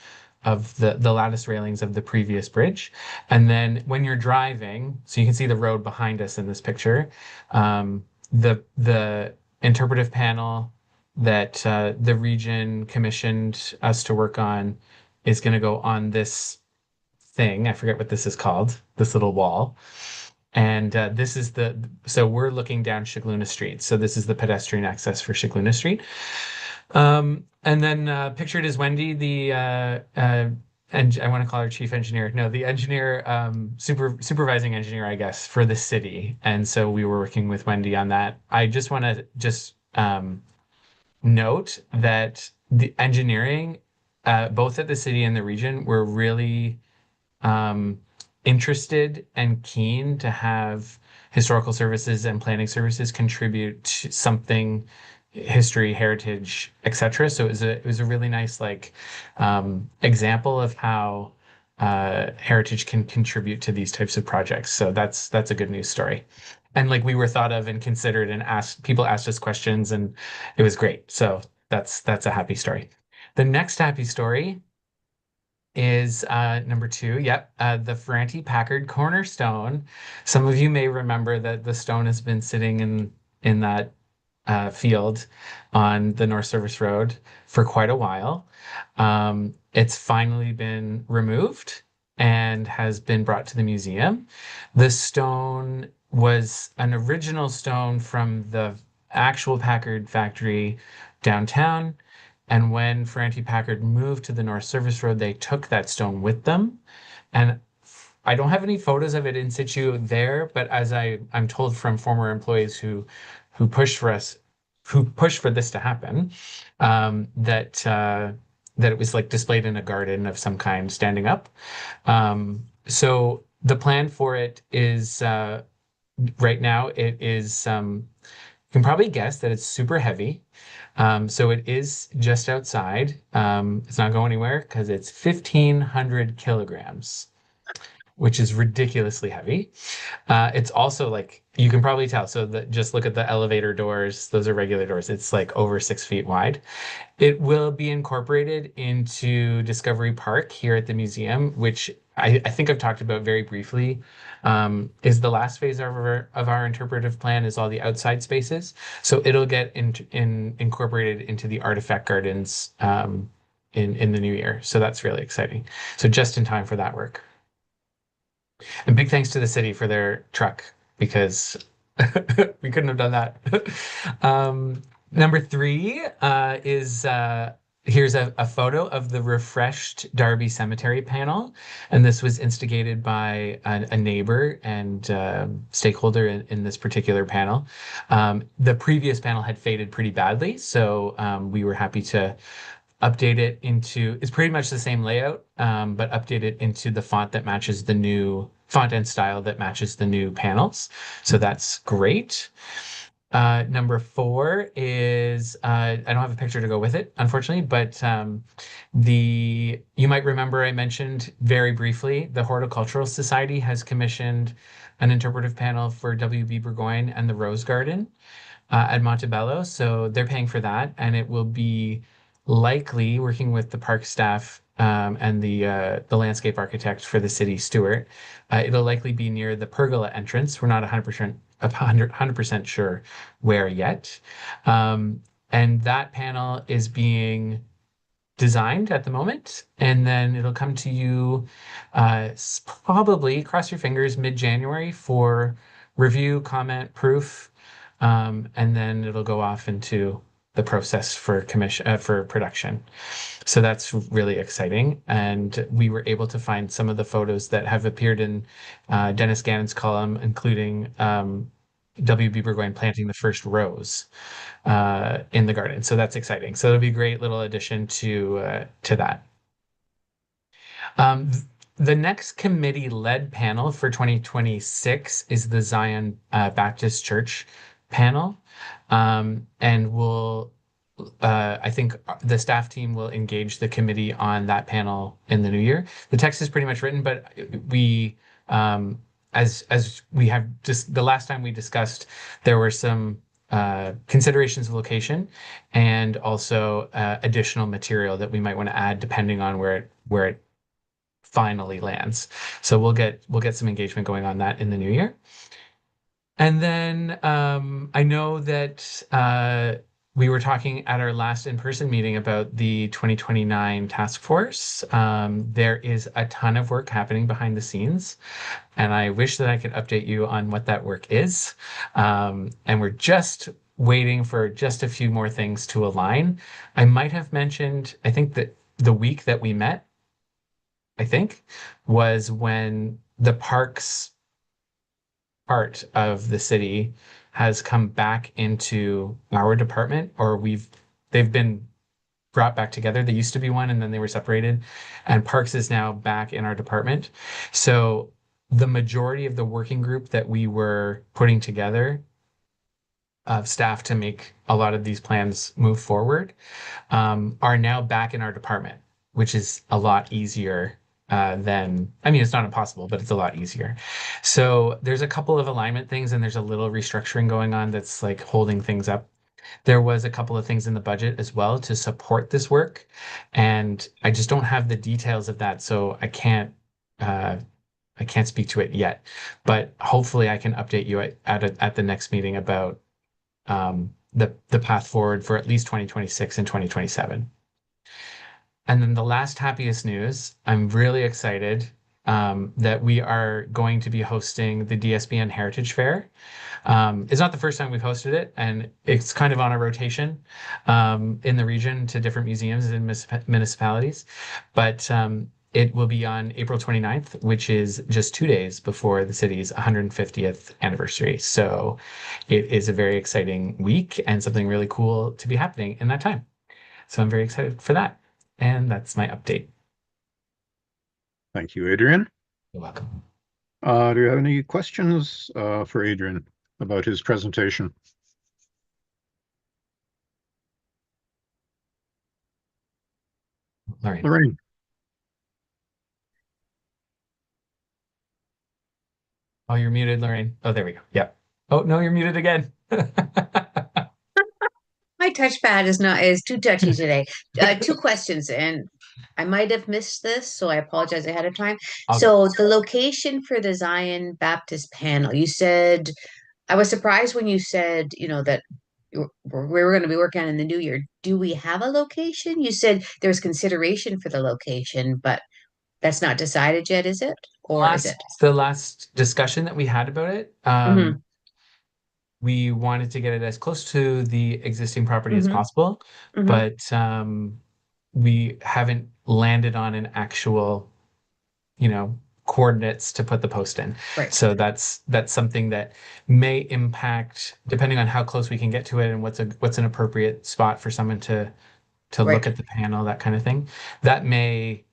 the lattice railings of the previous bridge. And then when you're driving, so you can see the road behind us in this picture, the interpretive panel that the region commissioned us to work on is going to go on this thing. I forget what this is called, this little wall. And this is so we're looking down Shigluna Street. So this is the pedestrian access for Shigluna Street. And then pictured is Wendy, and I want to call her chief engineer. No, the engineer, supervising engineer, I guess, for the city. And so we were working with Wendy on that. I just want to note that the engineering, both at the city and the region, were really interested and keen to have historical services and planning services contribute to something history, heritage, etc. So it was a really nice example of how heritage can contribute to these types of projects. So that's a good news story. And we were thought of and considered, and people asked us questions, and it was great. So that's a happy story. The next happy story is number 2. Yep, the Ferranti Packard cornerstone. Some of you may remember that the stone has been sitting in that field on the North Service Road for quite a while. It's finally been removed and has been brought to the museum. The stone was an original stone from the actual Packard factory downtown. And when Ferranti Packard moved to the North Service Road, they took that stone with them. And I don't have any photos of it in situ there, but as I'm told from former employees who pushed for this to happen, that it was displayed in a garden of some kind, standing up. So the plan for it is right now it is. You can probably guess that it's super heavy. So it is just outside. It's not going anywhere because it's 1,500 kilograms, which is ridiculously heavy. It's also you can probably tell. So just look at the elevator doors. Those are regular doors. It's over 6 feet wide. It will be incorporated into Discovery Park here at the museum, which I think I've talked about very briefly. Is the last phase of our interpretive plan is all the outside spaces. So it'll get incorporated into the artifact gardens in the new year. So that's really exciting. So just in time for that work. And big thanks to the city for their truck, because we couldn't have done that. Number 3 is here's a photo of the refreshed Darby Cemetery panel. And this was instigated by a neighbor and stakeholder in this particular panel. The previous panel had faded pretty badly, so we were happy to update it into, it's pretty much the same layout, but update it into the font that matches the new font and style that matches the new panels. So that's great. Number 4 is, I don't have a picture to go with it, unfortunately, but you might remember I mentioned very briefly, the Horticultural Society has commissioned an interpretive panel for W.B. Burgoyne and the Rose Garden at Montebello. So they're paying for that, and it will be likely working with the park staff and the landscape architect for the city, Stewart. It'll likely be near the pergola entrance. We're not 100% sure where yet. And that panel is being designed at the moment, and then it'll come to you probably, cross your fingers, mid-January for review, comment, proof, and then it'll go off into the process for production. So that's really exciting. And we were able to find some of the photos that have appeared in Dennis Gannon's column, including W.B. Burgoyne planting the first rose in the garden. So that's exciting. So it'll be a great little addition to that. The next committee-led panel for 2026 is the Zion Baptist Church panel. And I think the staff team will engage the committee on that panel in the new year. The text is pretty much written, but we, as we have just the last time we discussed, there were some considerations of location and also additional material that we might want to add depending on where it where it finally lands. So we'll get some engagement going on that in the new year. And then I know that we were talking at our last in-person meeting about the 2029 task force. There is a ton of work happening behind the scenes, and I wish that I could update you on what that work is. And we're just waiting for just a few more things to align. I might have mentioned, I think that the week that we met, I think, was when the parks part of the city has come back into our department, or they've been brought back together. They used to be one and then they were separated, and Parks is now back in our department. So the majority of the working group that we were putting together of staff to make a lot of these plans move forward are now back in our department, which is a lot easier than, I mean, it's not impossible, but it's a lot easier. So there's a couple of alignment things and there's a little restructuring going on that's like holding things up. There was a couple of things in the budget as well to support this work, and I just don't have the details of that, so I can't speak to it yet. But hopefully, I can update you at the next meeting about the path forward for at least 2026 and 2027. And then the last happiest news, I'm really excited that we are going to be hosting the DSBN Heritage Fair. It's not the first time we've hosted it, and it's kind of on a rotation in the region to different museums and municipalities. But it will be on April 29th, which is just 2 days before the city's 150th anniversary. So it is a very exciting week and something really cool to be happening in that time. So I'm very excited for that. And that's my update. Thank you, Adrian. You're welcome. Do you have any questions for Adrian about his presentation? Lorraine. Lorraine. Oh, you're muted, Lorraine. Oh, there we go. Yep. Oh, no, you're muted again. My touchpad is too touchy today. Two questions, and I might have missed this, so I apologize ahead of time. So the location for the Zion Baptist panel, you said, I was surprised when you said, that we were going to be working on in the new year. Do we have a location? You said there's consideration for the location, but that's not decided yet, is it? Or is it? The last discussion that we had about it, we wanted to get it as close to the existing property as possible, but we haven't landed on an actual, coordinates to put the post in. Right. So that's something that may impact, depending on how close we can get to it and what's an appropriate spot for someone to look at the panel, that kind of thing. That may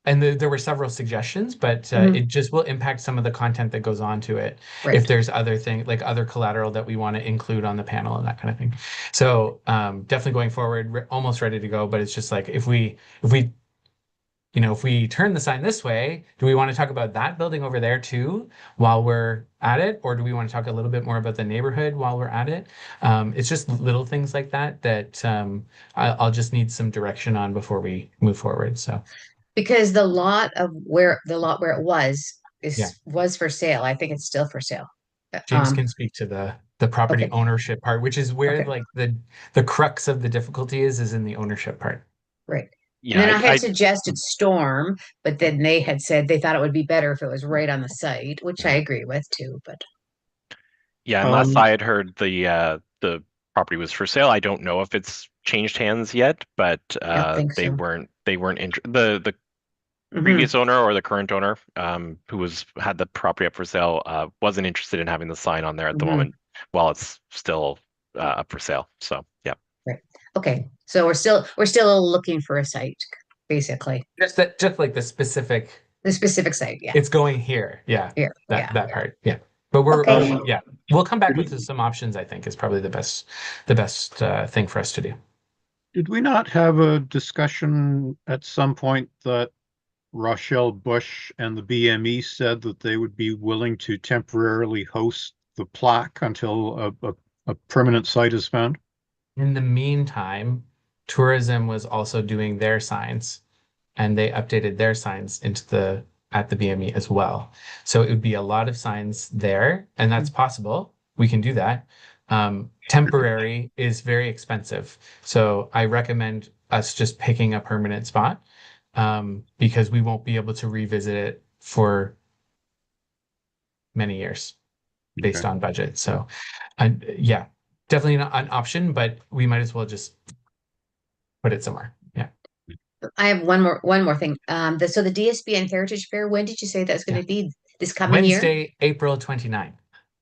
and there were several suggestions, but it just will impact some of the content that goes on to it. Right. If there's other things, like other collateral that we want to include on the panel and that kind of thing. So definitely going forward, almost ready to go. But it's just like if we turn the sign this way, do we want to talk about that building over there too while we're at it? Or do we want to talk a little bit more about the neighborhood while we're at it? It's just little things like that I'll just need some direction on before we move forward. So. Because the lot where it was for sale. I think it's still for sale. James can speak to the property Okay. ownership part, which is where like the crux of the difficulty is in the ownership part. Right. Yeah, and then I had suggested Storm, but then they had said they thought it would be better if it was right on the site, which I agree with too. But yeah, unless I had heard the property was for sale, I don't know if it's changed hands yet, but they weren't the previous owner or the current owner who had the property up for sale wasn't interested in having the sign on there at the moment while it's still up for sale. So yeah. Right. Okay. So we're still looking for a site, basically. Just like the specific site. Yeah. It's going here. Yeah. Here. That part. Yeah. But we'll come back with some options. I think is probably the best thing for us to do. Did we not have a discussion at some point that Rochelle Bush and the BME said that they would be willing to temporarily host the plaque until a permanent site is found? In the meantime, tourism was also doing their signs, and they updated their signs at the BME as well. So it would be a lot of signs there, and that's possible. We can do that. Temporary is very expensive. So I recommend us just picking a permanent spot, because we won't be able to revisit it for many years based on budget. So, yeah, definitely an option, but we might as well just put it somewhere. Yeah. I have one more thing. So the DSB and Heritage Fair, when did you say that's going to be? This coming year? Wednesday, April 29th.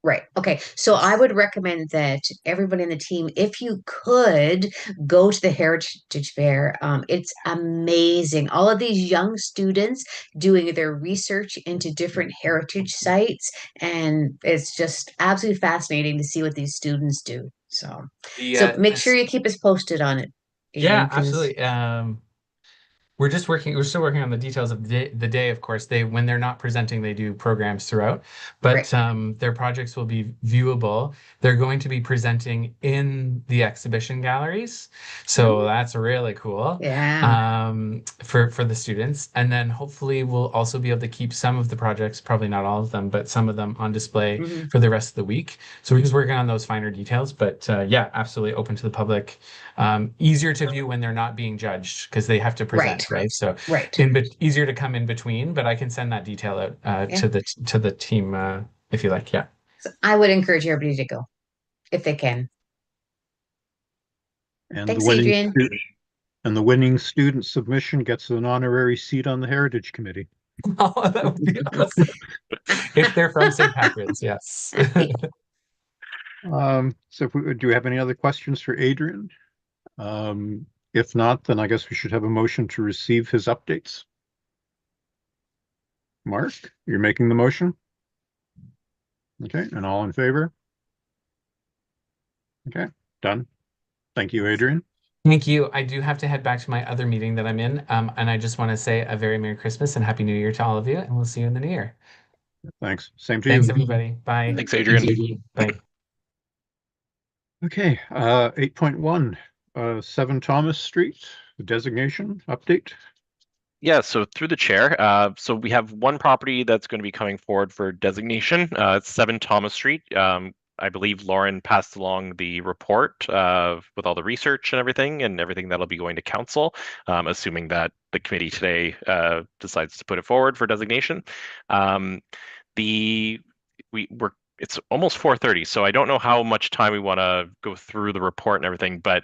Right. Okay. So I would recommend that everybody in the team, if you could, go to the Heritage Fair. It's amazing. All of these young students doing their research into different heritage sites, and it's just absolutely fascinating to see what these students do. So, so make sure you keep us posted on it, Yeah, Adrian, 'cause- absolutely. We're still working on the details of the day, of course. When they're not presenting, they do programs throughout, but their projects will be viewable. They're going to be presenting in the exhibition galleries. So that's really cool. Yeah. For the students. And then hopefully we'll also be able to keep some of the projects, probably not all of them, but some of them on display for the rest of the week. So we're just working on those finer details, but yeah, absolutely open to the public. Easier to view when they're not being judged because they have to present, right? So easier to come in between, but I can send that detail out to the team if you like. Yeah. So I would encourage everybody to go if they can. And Thanks, Adrian. The winning student submission gets an honorary seat on the Heritage Committee. Oh, that would be awesome. If they're from St. Catharines, yes. So do we have any other questions for Adrian? If not, then I guess we should have a motion to receive his updates. Mark, you're making the motion? Okay, and all in favor? Okay, done. Thank you, Adrian. Thank you. I do have to head back to my other meeting that I'm in. And I just want to say a very Merry Christmas and Happy New Year to all of you. And we'll see you in the new year. Thanks. Same to you. Thanks, everybody. Bye. Thanks, Adrian. Bye. Okay, 8.1, 7 Thomas Street, the designation update. Yeah, so through the chair, so we have one property that's going to be coming forward for designation. It's 7 Thomas Street. I believe Lauren passed along the report with all the research and everything that'll be going to council, assuming that the committee today decides to put it forward for designation. It's almost 4:30, so I don't know how much time we want to go through the report and everything, but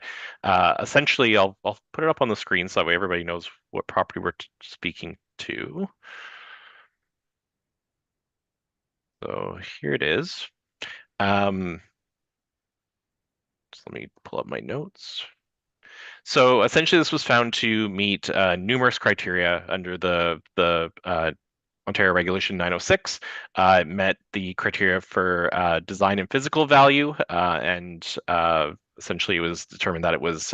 essentially I'll put it up on the screen so that way everybody knows what property we're speaking to. So here it is. So let me pull up my notes. So essentially this was found to meet numerous criteria under the Ontario Regulation 906. It met the criteria for design and physical value, and essentially it was determined that it was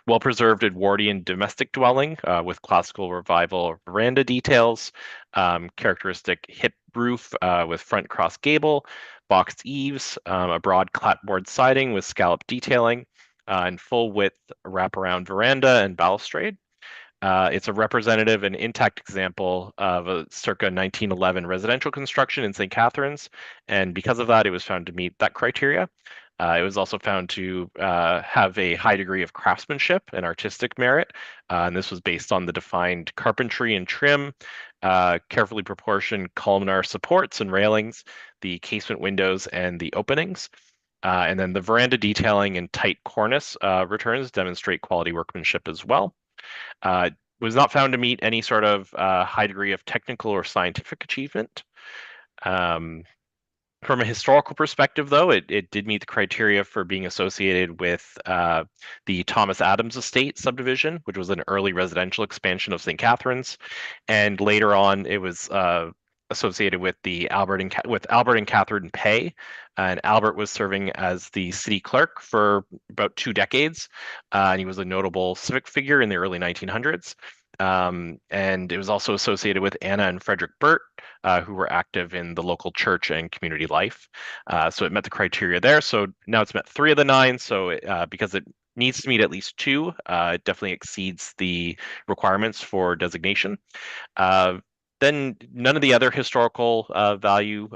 well-preserved Edwardian domestic dwelling with classical revival veranda details, characteristic hip roof with front cross gable, boxed eaves, a broad clapboard siding with scallop detailing, and full width wraparound veranda and balustrade. It's a representative and intact example of a circa 1911 residential construction in St. Catharines, and because of that, it was found to meet that criteria. It was also found to have a high degree of craftsmanship and artistic merit, and this was based on the defined carpentry and trim, carefully proportioned columnar supports and railings, the casement windows, and the openings. And then the veranda detailing and tight cornice returns demonstrate quality workmanship as well. Was not found to meet any sort of high degree of technical or scientific achievement. From a historical perspective, though, it did meet the criteria for being associated with the Thomas Adams Estate subdivision, which was an early residential expansion of St. Catharines, and later on it was associated with Albert and Catherine Pay, and Albert was serving as the city clerk for about 2 decades, and he was a notable civic figure in the early 1900s. And it was also associated with Anna and Frederick Burt, who were active in the local church and community life. So it met the criteria there. So now it's met 3 of the 9. So because it needs to meet at least 2. It definitely exceeds the requirements for designation. Then none of the other historical value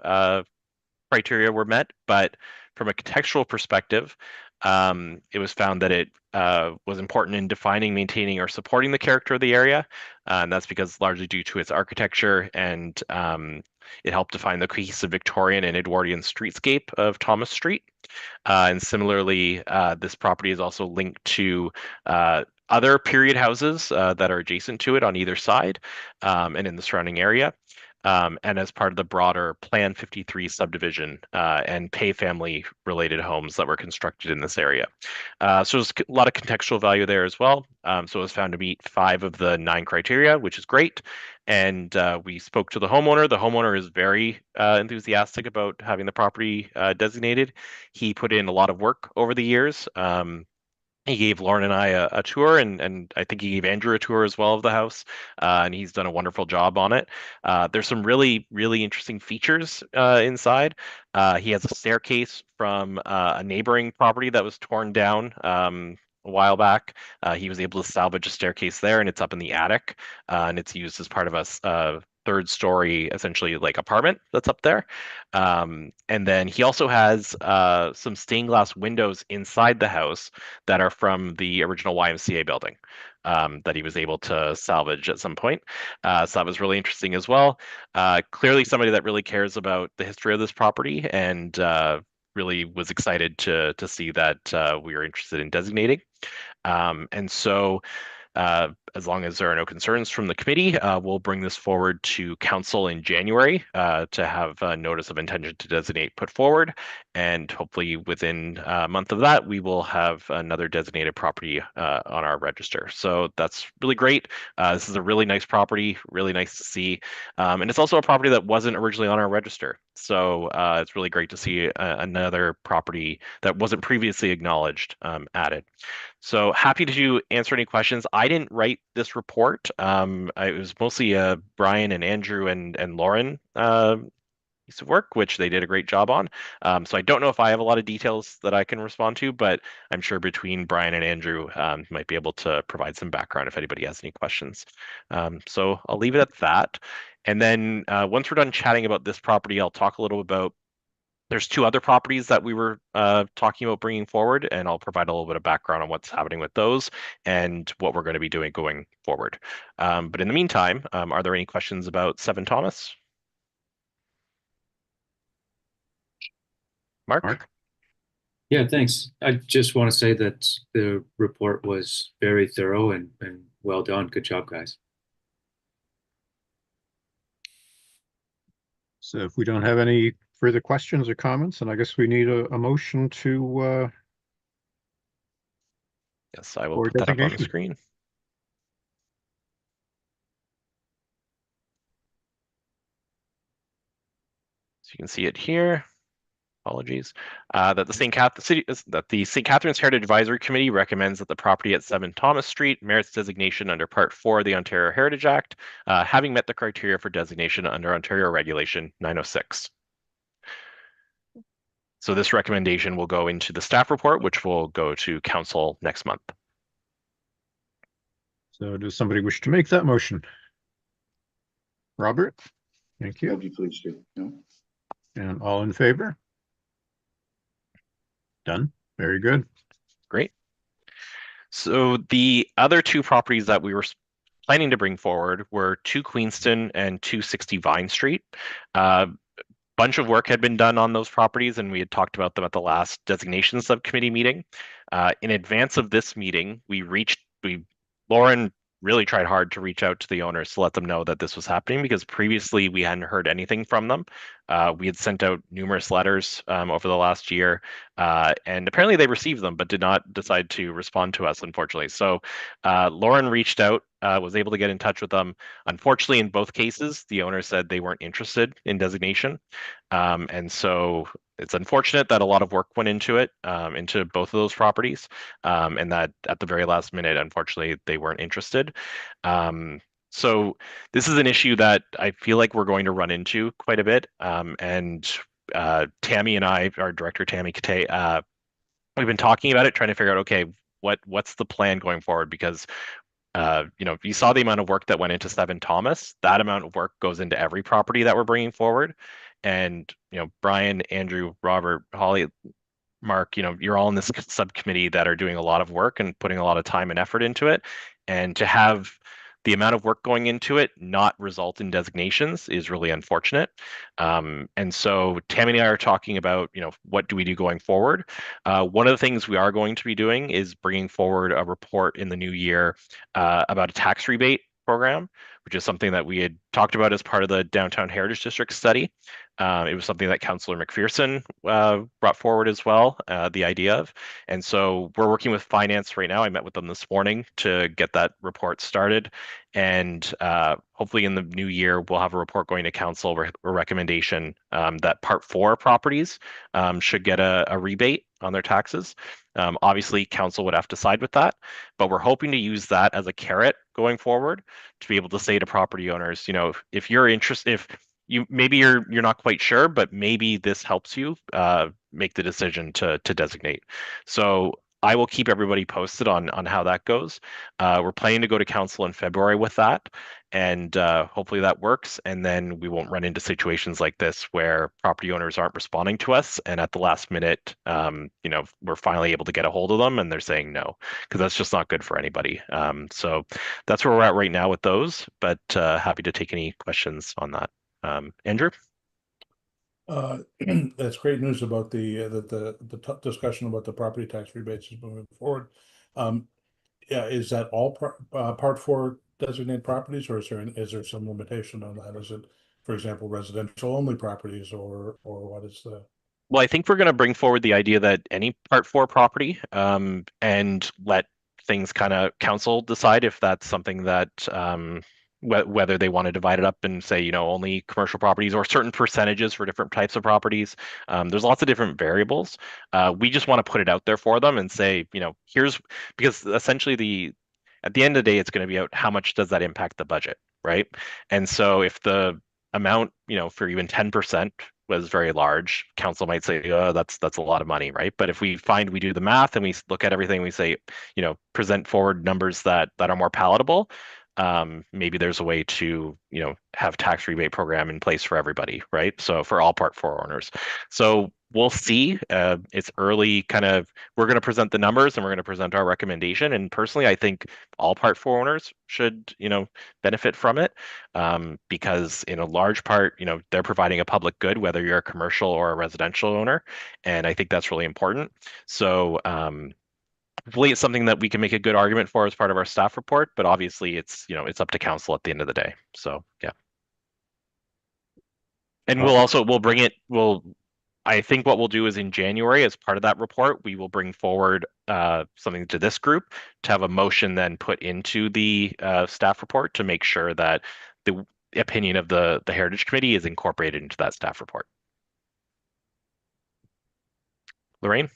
criteria were met, but from a contextual perspective, it was found that it was important in defining, maintaining, or supporting the character of the area. And that's because largely due to its architecture, and it helped define the cohesive Victorian and Edwardian streetscape of Thomas Street. And similarly, this property is also linked to other period houses that are adjacent to it on either side and in the surrounding area. And as part of the broader Plan 53 subdivision and Pay family related homes that were constructed in this area. So there's a lot of contextual value there as well. So it was found to meet 5 of the 9 criteria, which is great. And we spoke to the homeowner. The homeowner is very enthusiastic about having the property designated. He put in a lot of work over the years. He gave Lauren and I a tour, and I think he gave Andrew a tour as well of the house, and he's done a wonderful job on it. There's some really, really interesting features inside. He has a staircase from a neighboring property that was torn down a while back. He was able to salvage a staircase there, and it's up in the attic, and it's used as part of a 3rd story, essentially like apartment that's up there. And then he also has some stained glass windows inside the house that are from the original YMCA building that he was able to salvage at some point. So that was really interesting as well. Clearly somebody that really cares about the history of this property, and really was excited to see that we were interested in designating. And so as long as there are no concerns from the committee, we'll bring this forward to council in January to have a notice of intention to designate put forward. And hopefully within a month of that, we will have another designated property on our register. So that's really great. This is a really nice property, really nice to see. And it's also a property that wasn't originally on our register. So it's really great to see another property that wasn't previously acknowledged added. So happy to answer any questions. I didn't write this report. It was mostly Brian and Andrew and Lauren piece of work, which they did a great job on. So I don't know if I have a lot of details that I can respond to, but I'm sure between Brian and Andrew might be able to provide some background if anybody has any questions. So I'll leave it at that. And then once we're done chatting about this property, I'll talk a little about there's 2 other properties that we were talking about bringing forward, and I'll provide a little bit of background on what's happening with those and what we're going to be doing going forward. But in the meantime, are there any questions about 7 Thomas? Mark? Yeah, thanks. I just want to say that the report was very thorough and well done. Good job, guys. So if we don't have any further questions or comments, then I guess we need a motion to Yes, I will for put that up on the designation. screen. So you can see it here. Apologies. That the St. Catharines Heritage Advisory Committee recommends that the property at 7 Thomas Street merits designation under Part 4 of the Ontario Heritage Act, having met the criteria for designation under Ontario Regulation 906. So this recommendation will go into the staff report, which will go to council next month. So does somebody wish to make that motion? Robert? Thank you. Would you please do? No? And all in favor? Done. Very good. Great. So the other 2 properties that we were planning to bring forward were 2 Queenston and 260 Vine Street. Bunch of work had been done on those properties, and we had talked about them at the last designation subcommittee meeting. In advance of this meeting, Lauren really tried hard to reach out to the owners to let them know that this was happening, because previously we hadn't heard anything from them. We had sent out numerous letters over the last year, and apparently they received them, but did not decide to respond to us, unfortunately. So Lauren reached out, was able to get in touch with them. Unfortunately, in both cases, the owner said they weren't interested in designation. And so it's unfortunate that a lot of work went into it, into both of those properties, and that at the very last minute, unfortunately, they weren't interested. So this is an issue that I feel like we're going to run into quite a bit. And Tammy and I, our director, Tammy Kate, we've been talking about it, trying to figure out, okay, what's the plan going forward? Because you saw the amount of work that went into 7 Thomas. That amount of work goes into every property that we're bringing forward. And Brian, Andrew, Robert, Holly, Mark, you're all in this subcommittee that are doing a lot of work and putting a lot of time and effort into it. And to have the amount of work going into it not result in designations is really unfortunate. And so Tammy and I are talking about, what do we do going forward? One of the things we are going to be doing is bringing forward a report in the new year about a tax rebate program, which is something that we had talked about as part of the Downtown Heritage District study. It was something that Councillor McPherson brought forward as well, the idea of. And so we're working with finance right now. I met with them this morning to get that report started. And hopefully in the new year, we'll have a report going to council with a recommendation that Part 4 properties should get a rebate on their taxes. Obviously, council would have to side with that, but we're hoping to use that as a carrot going forward to be able to say to property owners, if you're interested, if maybe you're not quite sure, but maybe this helps you make the decision to designate. So I will keep everybody posted on how that goes. We're planning to go to council in February with that, and hopefully that works. And then we won't run into situations like this where property owners aren't responding to us, and at the last minute, we're finally able to get a hold of them, and they're saying no, because that's just not good for anybody. So that's where we're at right now with those. But happy to take any questions on that. Andrew? That's great news about the discussion about the property tax rebates is moving forward. Yeah, is that all Part 4 designated properties, or is there some limitation on that? Is it, for example, residential only properties, or what is the? Well, I think we're going to bring forward the idea that any Part 4 property, and let things kind of council decide if that's something that whether they want to divide it up and say, only commercial properties or certain percentages for different types of properties. There's lots of different variables. We just want to put it out there for them and say, here's, because essentially at the end of the day, it's going to be out how much does that impact the budget, right? And so if the amount, for even 10% was very large, council might say, oh, that's a lot of money, right? But if we do the math and we look at everything, we say, present forward numbers that are more palatable, maybe there's a way to have tax rebate program in place for everybody, right? So for all Part 4 owners. So we'll see. It's early, we're going to present the numbers and we're going to present our recommendation. And personally, I think all Part 4 owners should benefit from it, because in a large part, they're providing a public good, whether you're a commercial or a residential owner, and I think that's really important. So hopefully it's something that we can make a good argument for as part of our staff report, but obviously it's it's up to council at the end of the day. So yeah. And I think what we'll do is in January, as part of that report, we will bring forward something to this group to have a motion then put into the staff report to make sure that the opinion of the Heritage Committee is incorporated into that staff report. Lorraine?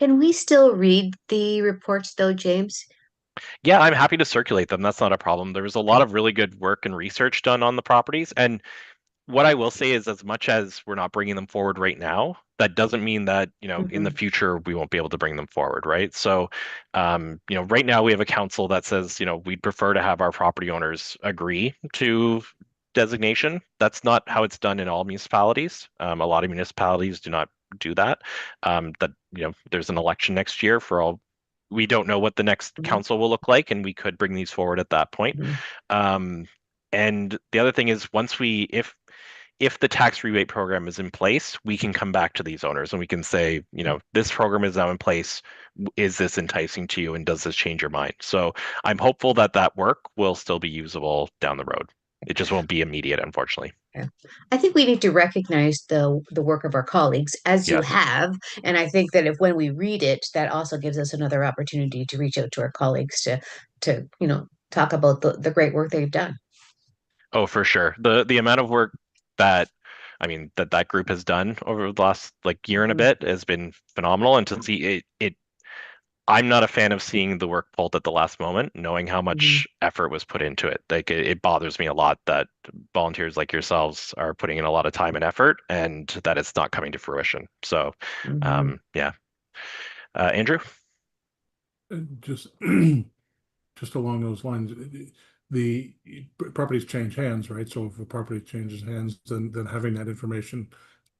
Can we still read the reports though, James? Yeah, I'm happy to circulate them. That's not a problem. There was a lot of really good work and research done on the properties. And what I will say is, as much as we're not bringing them forward right now, that doesn't mean that, in the future, we won't be able to bring them forward, right? So, right now we have a council that says, we'd prefer to have our property owners agree to designation. That's not how it's done in all municipalities. A lot of municipalities do not do that. There's an election next year for all. We don't know what the next council will look like, and we could bring these forward at that point. And the other thing is, if the tax rebate program is in place, we can come back to these owners and we can say, this program is now in place. Is this enticing to you, and does this change your mind? So I'm hopeful that that work will still be usable down the road. It just won't be immediate, unfortunately. Yeah. I think we need to recognize the work of our colleagues, as you have. And I think that when we read it, that also gives us another opportunity to reach out to our colleagues to talk about the great work they've done. Oh, for sure. The amount of work that that group has done over the last year and a bit has been phenomenal. And to see it, I'm not a fan of seeing the work pulled at the last moment, knowing how much effort was put into it. It bothers me a lot that volunteers like yourselves are putting in a lot of time and effort, and that it's not coming to fruition. So, yeah. Andrew? Just just along those lines, the properties change hands, right? So if a property changes hands, then having that information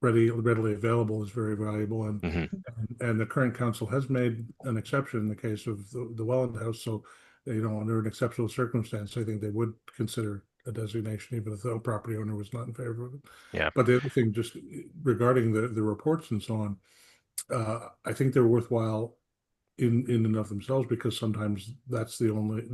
readily available is very valuable. And the current council has made an exception in the case of the Welland House. So, under an exceptional circumstance, I think they would consider a designation, even if the property owner was not in favor of it. Yeah. But the other thing, just regarding the reports and so on, I think they're worthwhile in and of themselves, because sometimes that's the only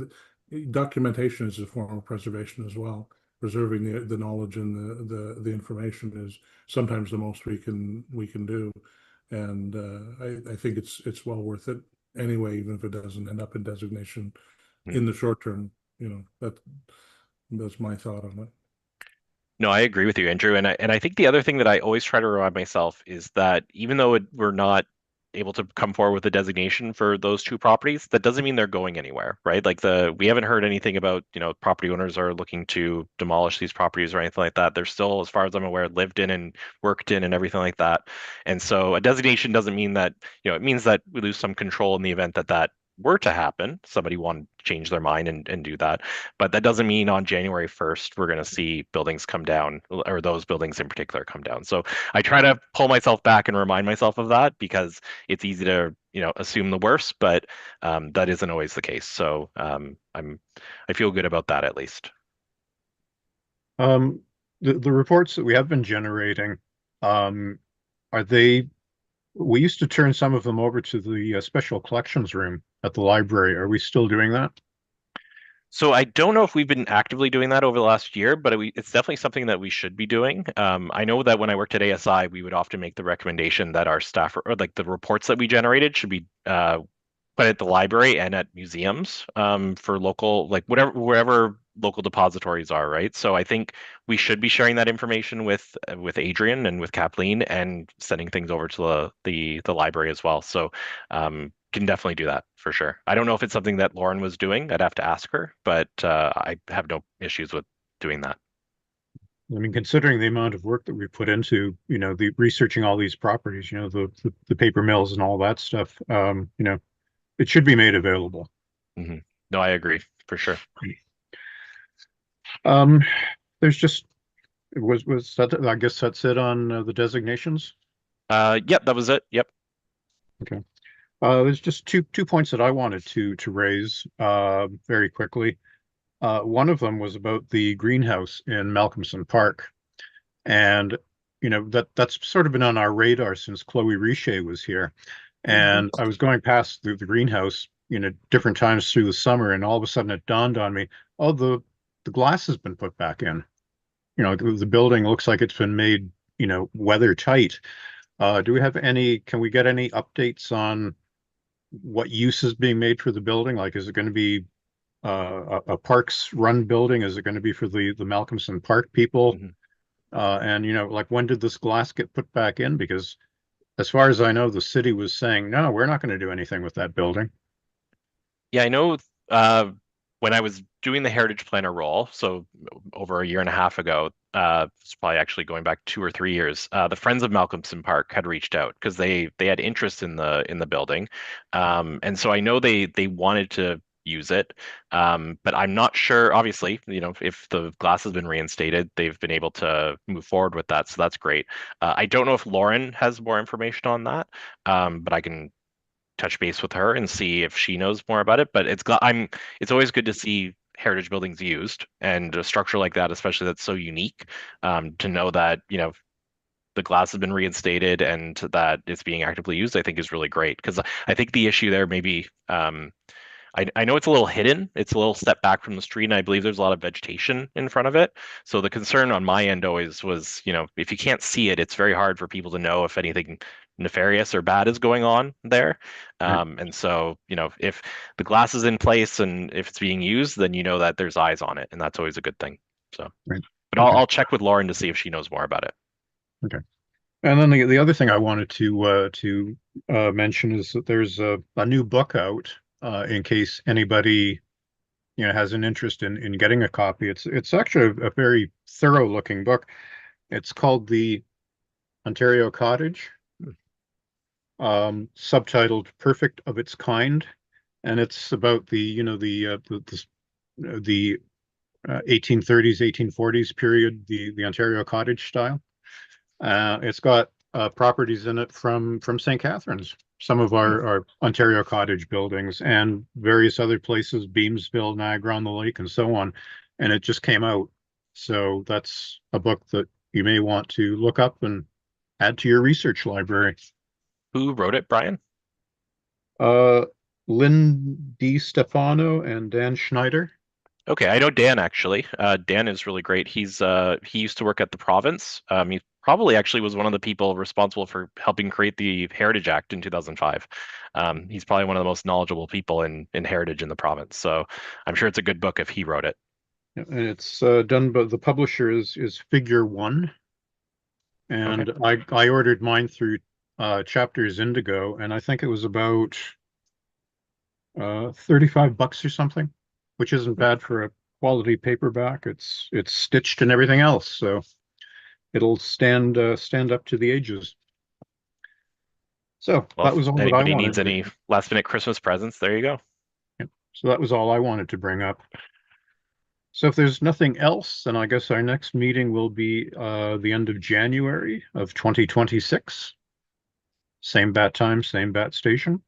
documentation is a form of preservation as well. Preserving the knowledge and the information is sometimes the most we can do, and I think it's well worth it anyway, even if it doesn't end up in designation in the short term. That's my thought on it. No, I agree with you, Andrew. And I think the other thing that I always try to remind myself is that even though we're not able to come forward with a designation for those two properties, that doesn't mean they're going anywhere, right? Like we haven't heard anything about, property owners are looking to demolish these properties or anything like that. They're still, as far as I'm aware, lived in and worked in and everything like that. And so a designation doesn't mean that, it means that we lose some control in the event that were to happen, somebody wanted to change their mind and do that. But that doesn't mean on January 1st, we're going to see buildings come down, or those buildings in particular come down. So I try to pull myself back and remind myself of that, because it's easy to, assume the worst, but that isn't always the case. So I feel good about that, at least. The reports that we have been generating, are they? We used to turn some of them over to the special collections room at the library. Are we still doing that? So I don't know if we've been actively doing that over the last year, but it's definitely something that we should be doing. I know that when I worked at ASI, we would often make the recommendation that our staff, or like the reports that we generated, should be put at the library and at museums for local, like wherever local depositories are, right? So I think we should be sharing that information with Adrian and with Kathleen, and sending things over to the library as well. So can definitely do that for sure. I don't know if it's something that Lauren was doing. I'd have to ask her, but I have no issues with doing that. I mean, considering the amount of work that we put into, the researching all these properties, the paper mills and all that stuff, it should be made available. No, I agree for sure. There's just was that, I guess that's it on the designations. Yep, that was it. Yep. Okay. There's just two points that I wanted to raise very quickly. One of them was about the greenhouse in Malcolmson Park, and that's sort of been on our radar since Chloe Richer was here. And I was going past the greenhouse, different times through the summer, and all of a sudden it dawned on me, oh, the glass has been put back in. The building looks like it's been made, weather tight. Can we get any updates on what use is being made for the building? Like, is it going to be a parks run building? Is it going to be for the Malcolmson Park people? And like, when did this glass get put back in? Because as far as I know, the city was saying, no, we're not going to do anything with that building. Yeah, I know when I was doing the heritage planner role, so over a year and a half ago, it's probably actually going back 2 or 3 years, the Friends of Malcolmson Park had reached out because they had interest in the building. And so I know they wanted to use it, but I'm not sure, obviously, if the glass has been reinstated, they've been able to move forward with that, so that's great. I don't know if Lauren has more information on that, but I can touch base with her and see if she knows more about it. But it's always good to see heritage buildings used, and a structure like that, especially that's so unique, to know that the glass has been reinstated and that it's being actively used, I think is really great. Because I think the issue there maybe I know it's a little hidden. It's a little step back from the street, and I believe there's a lot of vegetation in front of it. So the concern on my end always was, if you can't see it, it's very hard for people to know if anything nefarious or bad is going on there. And so, if the glass is in place and if it's being used, then you know that there's eyes on it, and that's always a good thing. So, but I'll check with Lauren to see if she knows more about it. Okay. And then the other thing I wanted to mention is that there's a new book out, in case anybody has an interest in getting a copy. It's actually a very thorough looking book. It's called The Ontario Cottage, subtitled "Perfect of Its Kind," and it's about the 1830s, 1840s period, the Ontario cottage style. It's got properties in it from St. Catharines, some of our Ontario cottage buildings, and various other places, Beamsville, Niagara-on-the-Lake, and so on. And it just came out. So that's a book that you may want to look up and add to your research library. Who wrote it, Brian? Lynn D. Stefano and Dan Schneider. Okay, I know Dan actually. Dan is really great. He used to work at the province. He probably actually was one of the people responsible for helping create the Heritage Act in 2005. He's probably one of the most knowledgeable people in heritage in the province. So I'm sure it's a good book if he wrote it. And it's done by the publisher is Figure One. And I ordered mine through Chapters Indigo, and I think it was about $35 or something, which isn't bad for a quality paperback. It's stitched and everything else, so it'll stand up to the ages. So Well, that was all if that I anybody wanted. needs any last minute Christmas presents, there you go. Yep. So that was all I wanted to bring up. So if there's nothing else, then I guess our next meeting will be the end of January of 2026. Same bat time, same bat station.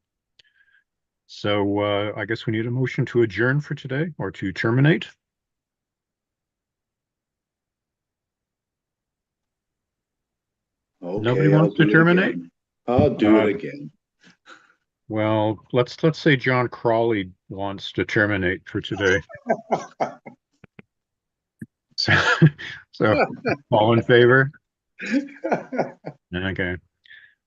So I guess we need a motion to adjourn for today or to terminate. Nobody Okay, I'll wants to do it terminate? again. I'll do it again. Well, let's say John Crawley wants to terminate for today. So all in favor? Okay.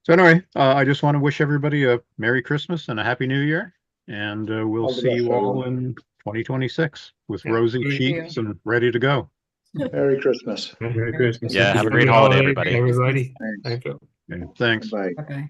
So anyway, I just want to wish everybody a Merry Christmas and a Happy New Year. And we'll All the see best, you all everyone. in 2026 with rosy cheeks and ready to go. Merry Christmas. Merry Christmas. Yeah, have a great Happy holiday, holidays, everybody. everybody. Thanks. Thank you. Okay, thanks. Bye. Okay.